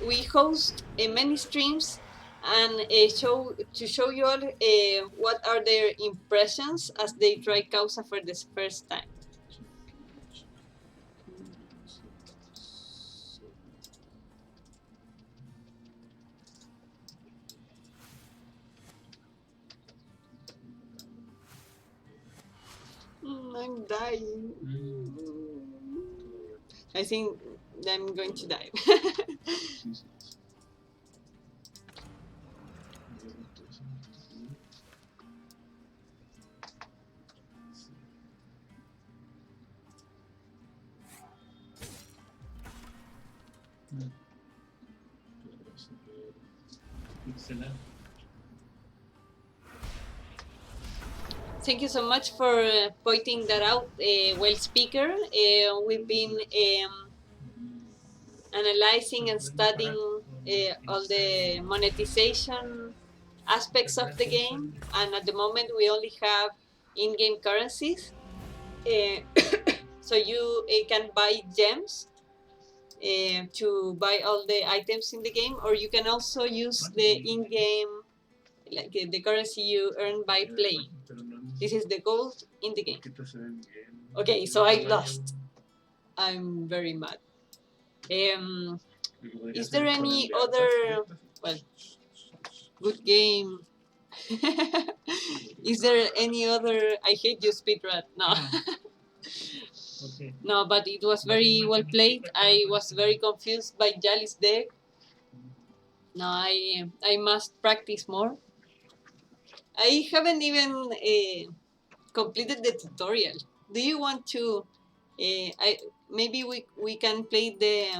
we host many streams and show you all what are their impressions as they try Causa for the first time. I'm dying. I think I'm going to die. Excelente. Thank you so much for pointing that out, well speaker. We've been analyzing and studying all the monetization aspects of the game, and at the moment we only have in-game currencies. So you can buy gems to buy all the items in the game, or you can also use the in-game, like the currency you earn by playing. This is the gold in the game. Okay, so I lost. I'm very mad. Is there any other, well, good game? Is there any other, I hate you, Speedrat? No. Okay. No, but it was very well played. I was very confused by Jali's deck. No, I must practice more. I haven't even completed the tutorial. Do you want to? Maybe we can play the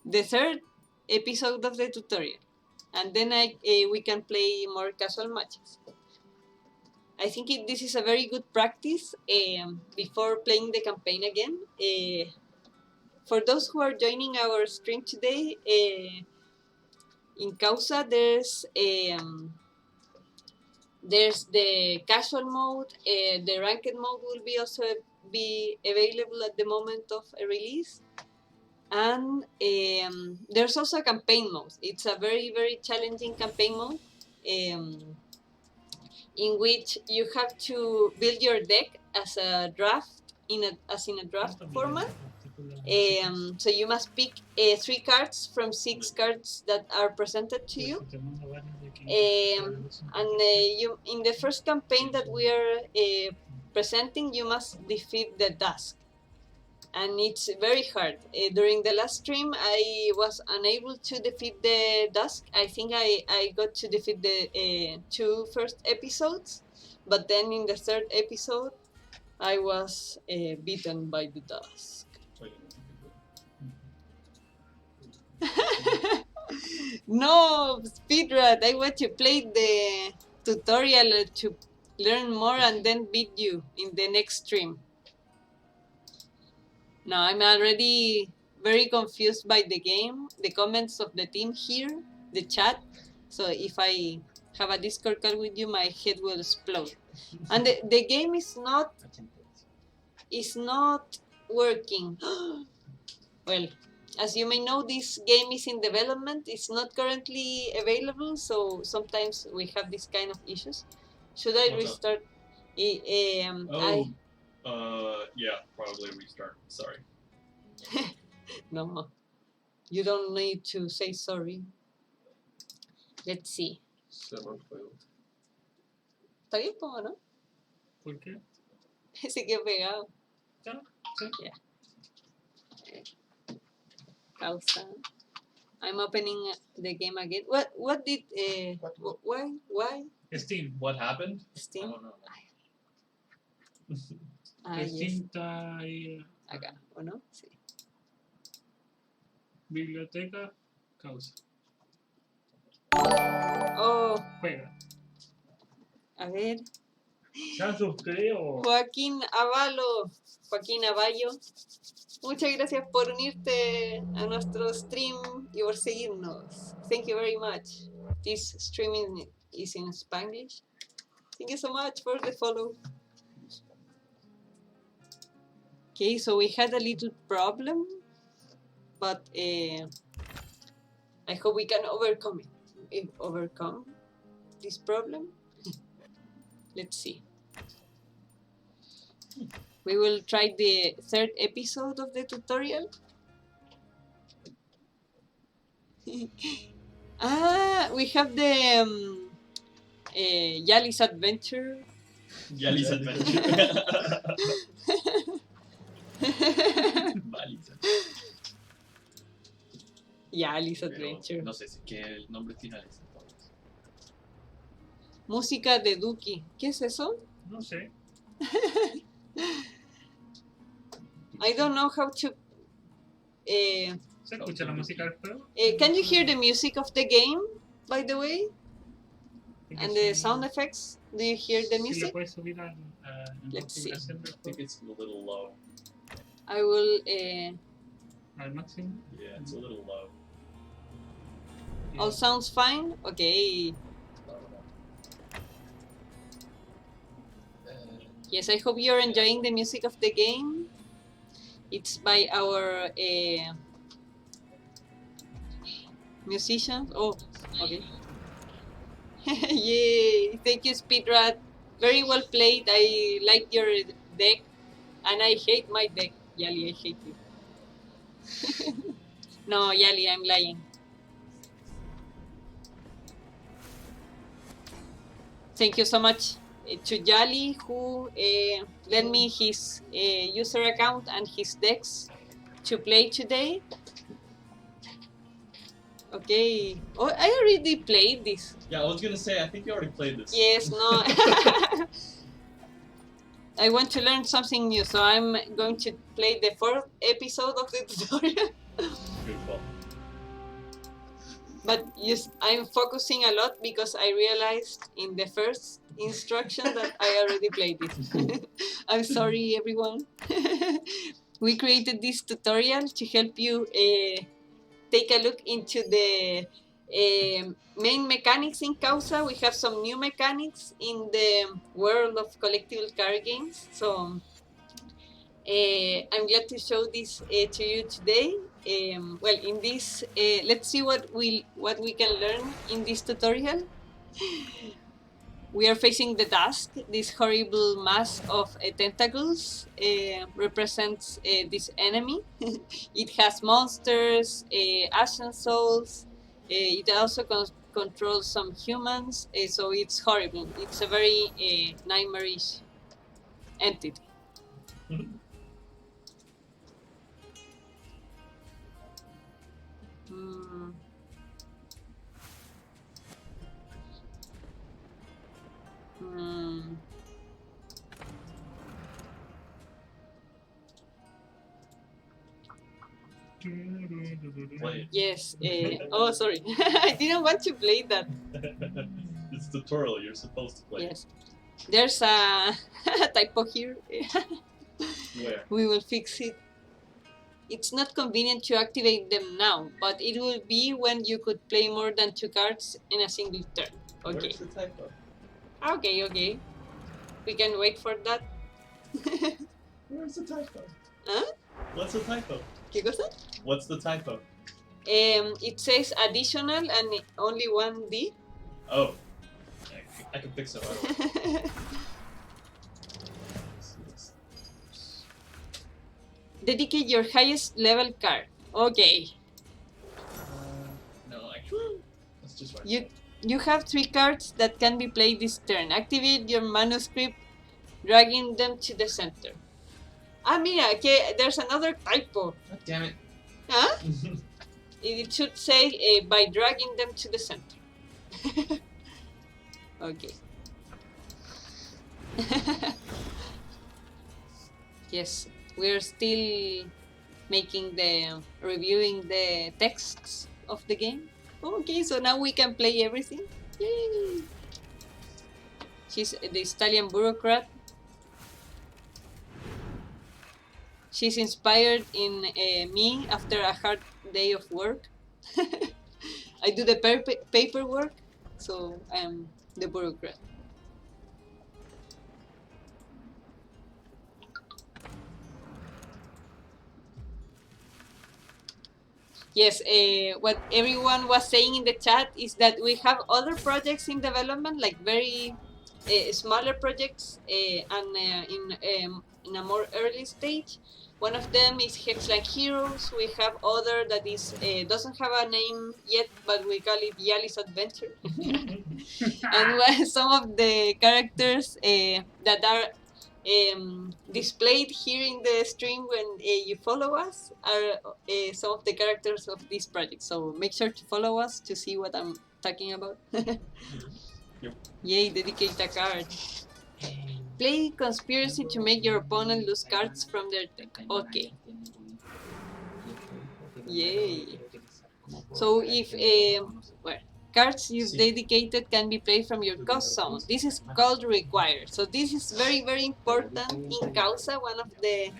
the third episode of the tutorial, and then we can play more casual matches. I think this is a very good practice before playing the campaign again. For those who are joining our stream today, in Causa there's the casual mode. The ranked mode will also be available at the moment of a release. And there's also a campaign mode. It's a very, very challenging campaign mode in which you have to build your deck as a draft, in a draft format. So you must pick 3 cards from 6 cards that are presented to you. And you, in the first campaign that we are presenting, you must defeat the Dusk. And it's very hard. During the last stream, I was unable to defeat the Dusk. I think I got to defeat the 2 first episodes, but then in the 3rd episode, I was beaten by the Dusk. No, Speedrat, I want to play the tutorial to learn more and then beat you in the next stream. No, I'm already very confused by the game, the comments of the team here, the chat. So if I have a Discord call with you, my head will explode. And the game is not working. Well, as you may know, this game is in development. It's not currently available, so sometimes we have this kind of issues. Should I restart? Yeah, probably restart. Sorry. No, you don't need to say sorry. Let's see. Server failed. ¿Está bien, po, no? ¿Por qué? Se quedó pegado. ¿Ya? ¿Sí? Causa. I'm opening the game again. What did why Steam. What happened? I Steam? don't know. Yes. Steam está ahí. Acá, ¿o no? Sí. Biblioteca, Causa. Oh, Juega. a ver. ¿Se han suscrito? Joaquín Avallo. Muchas gracias por unirte a nuestro stream y por seguirnos. Thank you very much. This streaming is in Spanish. Thank you so much for the follow. Okay, so we had a little problem, but I hope we can overcome this problem. Let's see. We will try the third episode of the tutorial. We have the Yali's Adventure. Yali's Adventure. Yali's Pero Adventure. no sé si que el nombre final es entonces. Música de Duki. ¿Qué es eso? No sé. I don't know how to. ¿Se escucha la música del juego? Can you hear the music of the game, by the way? And the Sí. sound effects? Do you hear the Sí, le music? puedes subir a Let's see. configuración del I think juego it's a little low. I will. al máximo. Yeah, it's a little low. All sounds fine? Okay. Yes, I hope you're enjoying the music of the game. It's by our musicians. Oh, okay. Yay! Thank you, Speedrat. Very well played. I like your deck, and I hate my deck. Yali, I hate you. No, Yali, I'm lying. Thank you so much to Yali, who lent me his user account and his decks to play today. Okay. Oh, I already played this. Yeah, I was gonna say, I think you already played this. Yes, no. I want to learn something new, so I'm going to play the fourth episode of the tutorial. Good call. But yes, I'm focusing a lot because I realized in the first instruction that I already played it. I'm sorry, everyone. We created this tutorial to help you take a look into the main mechanics in Causa. We have some new mechanics in the world of collectible card games. So I'm glad to show this to you today. Well, in this, let's see what we can learn in this tutorial. We are facing the dusk. This horrible mass of tentacles represents this enemy. It has monsters, ashen souls. It also controls some humans, so it's horrible. It's a very nightmarish entity. Play Yes. Oh, sorry. I didn't want to play that. it. It's tutorial, you're supposed to play. Yes. There's a typo here. Where? We will fix it. It's not convenient to activate them now, but it will be when you could play more than 2 cards in a single turn. Okay. Where's the typo? Okay, okay. We can wait for that. Where's the typo? Huh? What's the typo? ¿Qué cosa? What's the typo? It says additional and only 1D. Oh. I can fix it right away. Dedicate your highest level card. Okay. No, actually, let's just write You that. you have 3 cards that can be played this turn. Activate your manuscript, dragging them to the center. Ah, mira, que there's another typo. God damn it. Huh? It should say by dragging them to the center. Okay. Yes, we're still reviewing the texts of the game. Okay, so now we can play everything. Yay! She's the Italian bureaucrat. She's inspired in me after a hard day of work. I do the paperwork, so I'm the bureaucrat. Yes, what everyone was saying in the chat is that we have other projects in development, like very smaller projects, and in a more early stage. One of them is Hexline Heroes. We have other that is doesn't have a name yet, but we call it Yali's Adventure. And some of the characters that are displayed here in the stream when you follow us are some of the characters of this project. So make sure to follow us to see what I'm talking about. Yep. Yay, dedicate a card. Play Conspiracy to make your opponent lose cards from their deck. Okay. Yay. So if cards you've dedicated can be played from your cost zone. This is called required. So this is very, very important in Causa, one of the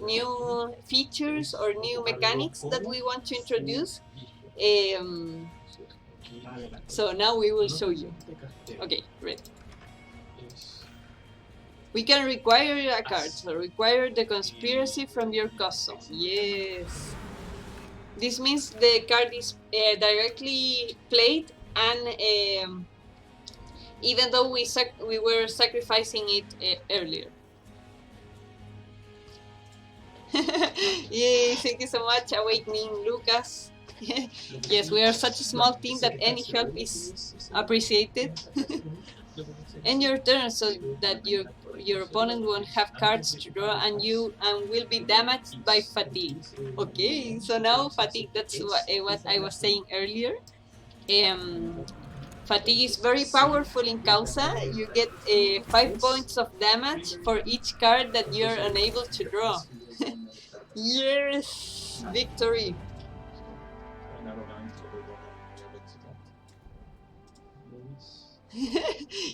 new features or new mechanics that we want to introduce. So now we will show you. Okay, ready. We can require a card, so require the conspiracy from your cost zone. Yes. This means the card is directly played, and even though we were sacrificing it earlier. Yay, thank you so much, Awakening Lucas. Yes, we are such a small team that any help is appreciated. End your turn so that your opponent won't have cards to draw and will be damaged by fatigue. Okay, so now fatigue, that's what I was saying earlier. Fatigue is very powerful in Causa. You get 5 points of damage for each card that you're unable to draw. Yes, victory.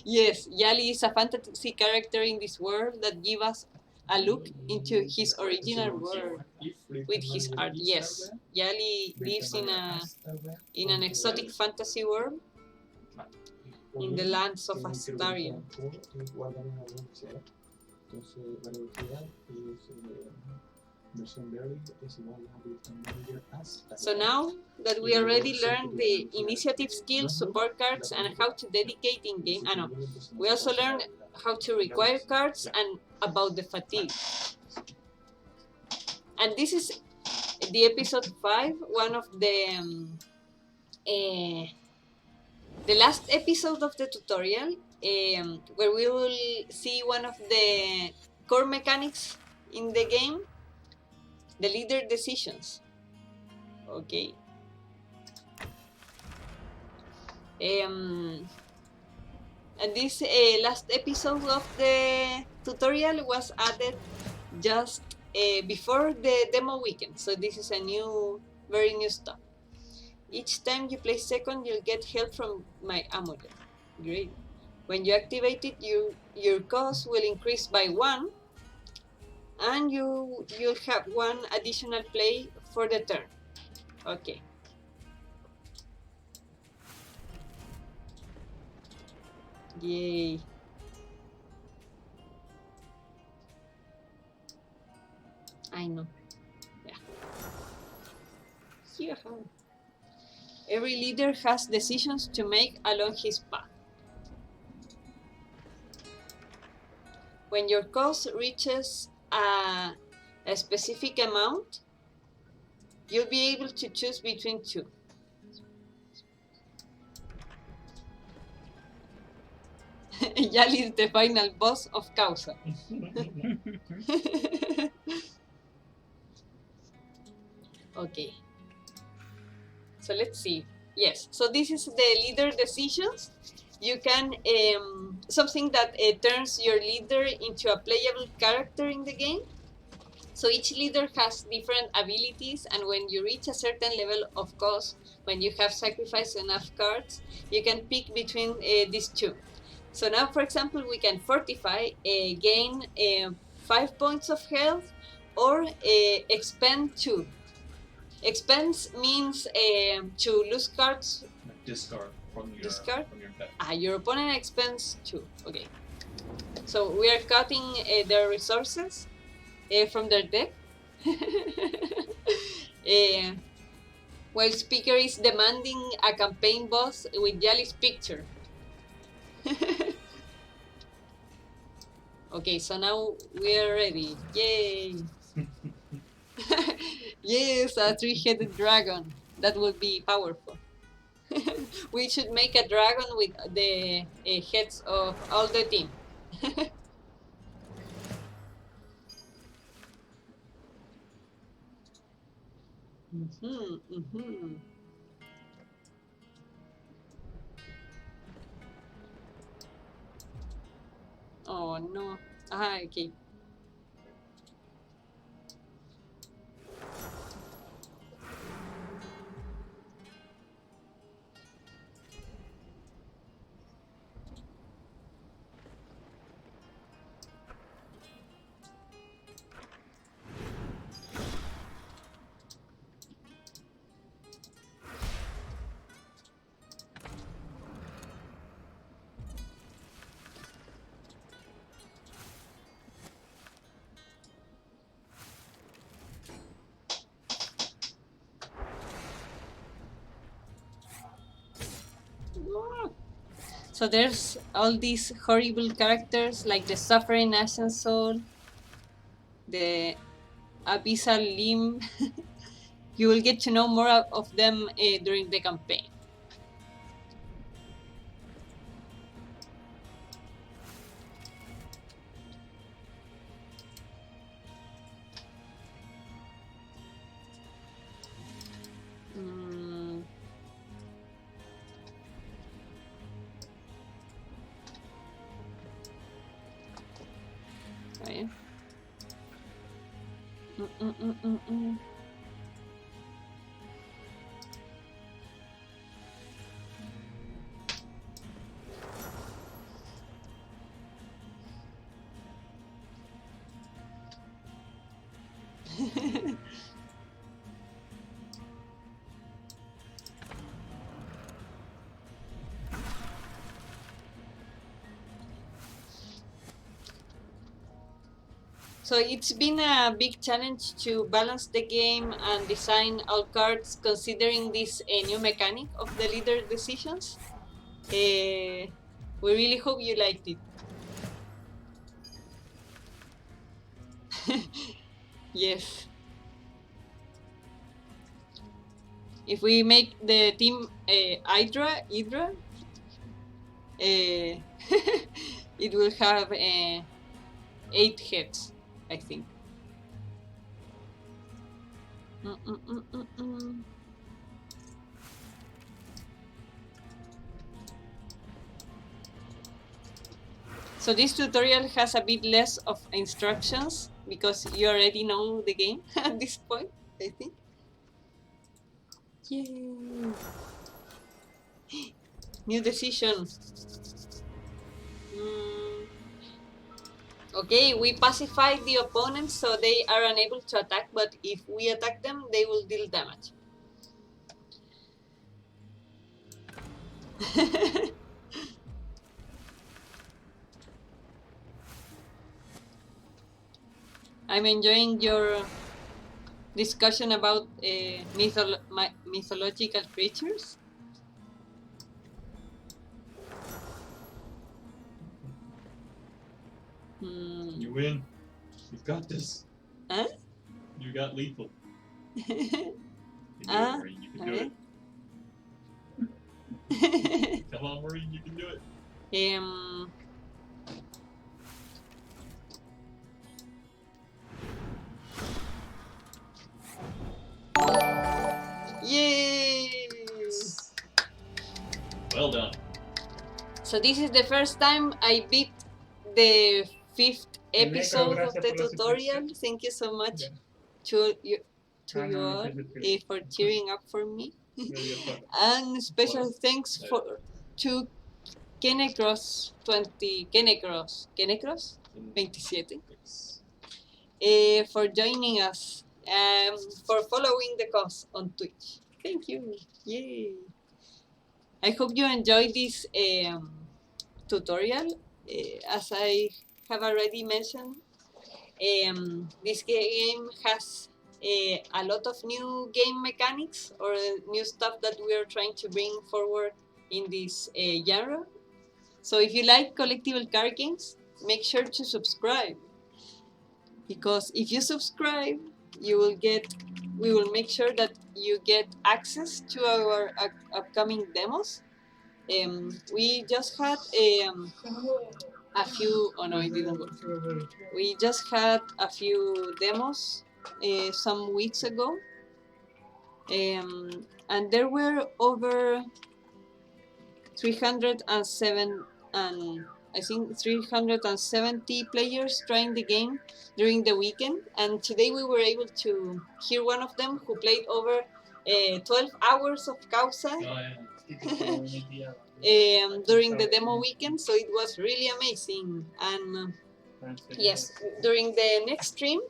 Yes, Yali is a fantasy character in this world that gives us a look into his original world with his art. Yes, Yali lives in an exotic fantasy world in the lands of Astaria. So now that we already learned the initiative skills, support cards, and how to dedicate in-game, we also learned how to require cards and about the fatigue. And this is the episode 5, one of the last episode of the tutorial, where we will see one of the core mechanics in the game, the leader decisions. Okay. And this last episode of the tutorial was added just before the demo weekend, so this is a very new stuff. Each time you play second, you'll get help from my amulet. Great. When you activate it, your cost will increase by 1, and you'll have 1 additional play for the turn. Okay. Yay. I know. Yeah. Here. Every leader has decisions to make along his path. When your cost reaches a specific amount, you'll be able to choose between two. Yali is the final boss of Causa. Okay. So let's see. Yes, so this is the leader decisions. You can, something that turns your leader into a playable character in the game. So each leader has different abilities, and when you reach a certain level of cost, when you have sacrificed enough cards, you can pick between these two. So now, for example, we can fortify, gain 5 points of health, or expend 2. Expense means to lose cards. Discard from your deck. Your opponent expends 2. Okay. So we are cutting their resources from their deck. While speaker is demanding a campaign boss with Yali's picture. Okay, so now we are ready. Yay! Yes, a 3-headed dragon. That would be powerful. We should make a dragon with the heads of all the team. Oh no. Okay. So there's all these horrible characters like the Suffering Ashen Soul, the Abyssal Limb. You will get to know more of them during the campaign. Okay. So it's been a big challenge to balance the game and design all cards considering this new mechanic of the leader decisions. We really hope you liked it. Yes. If we make the team Hydra, it will have 8 heads, I think. So this tutorial has a bit less of instructions because you already know the game at this point, I think. Yay! New decision. Okay, we pacify the opponents so they are unable to attack, but if we attack them, they will deal damage. I'm enjoying your discussion about mythological creatures. You win. You've got this. Huh? You got lethal. You can do it, Ah, Maureen. You can a do ver. it. Come on, Maureen. You can do it. Yay! Well done. So this is the first time I beat the 5th episode of gracias the por la tutorial. suscripción. Thank you so much Ya. to you, Ah, no, all no te suscribí. for cheering up for me. Me dio solo. And special Plus, thanks to Kenecross 27 for joining us, for following the cause on Twitch. Thank you. Yay. I hope you enjoyed this tutorial. As I have already mentioned, this game has a lot of new game mechanics or new stuff that we are trying to bring forward in this genre. So if you like collectible card games, make sure to subscribe, because if you subscribe, you will get we will make sure that you get access to our upcoming demos. We just had a few. Oh no, it didn't work. We just had a few demos some weeks ago, and there were over 307 and I think 370 players trying the game during the weekend, and today we were able to hear one of them who played over 12 hours of Causa during the demo weekend, so it was really amazing. And yes, during the next stream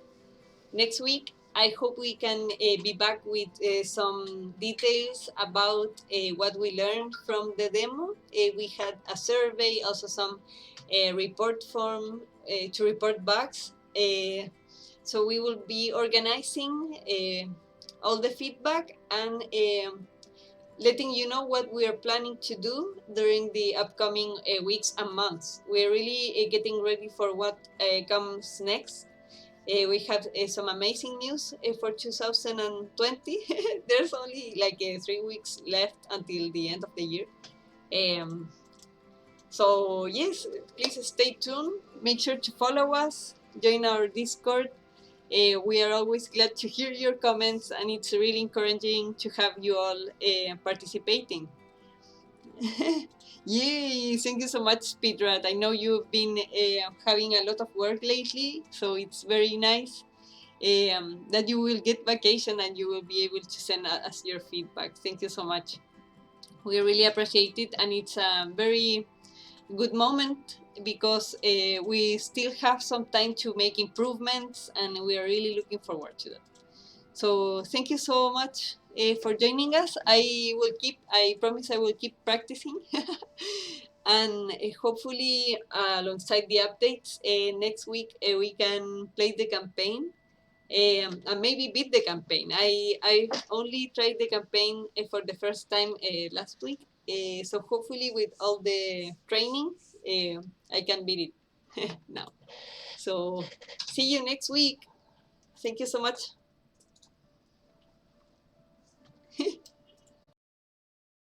next week, I hope we can be back with some details about what we learned from the demo. We had a survey, also some report form to report bugs. So we will be organizing all the feedback and letting you know what we are planning to do during the upcoming weeks and months. We're really getting ready for what comes next. We have some amazing news for 2020. There's only like 3 weeks left until the end of the year. So yes, please stay tuned. Make sure to follow us, join our Discord. We are always glad to hear your comments, and it's really encouraging to have you all participating. Yay! Thank you so much, Speedrat. I know you've been having a lot of work lately, so it's very nice that you will get vacation and you will be able to send us your feedback. Thank you so much. We really appreciate it, and it's a very good moment because we still have some time to make improvements, and we are really looking forward to that. So thank you so much for joining us. I promise I will keep practicing. And hopefully alongside the updates next week we can play the campaign and maybe beat the campaign. I only tried the campaign for the first time last week, so hopefully with all the training I can beat it now. So see you next week. Thank you so much.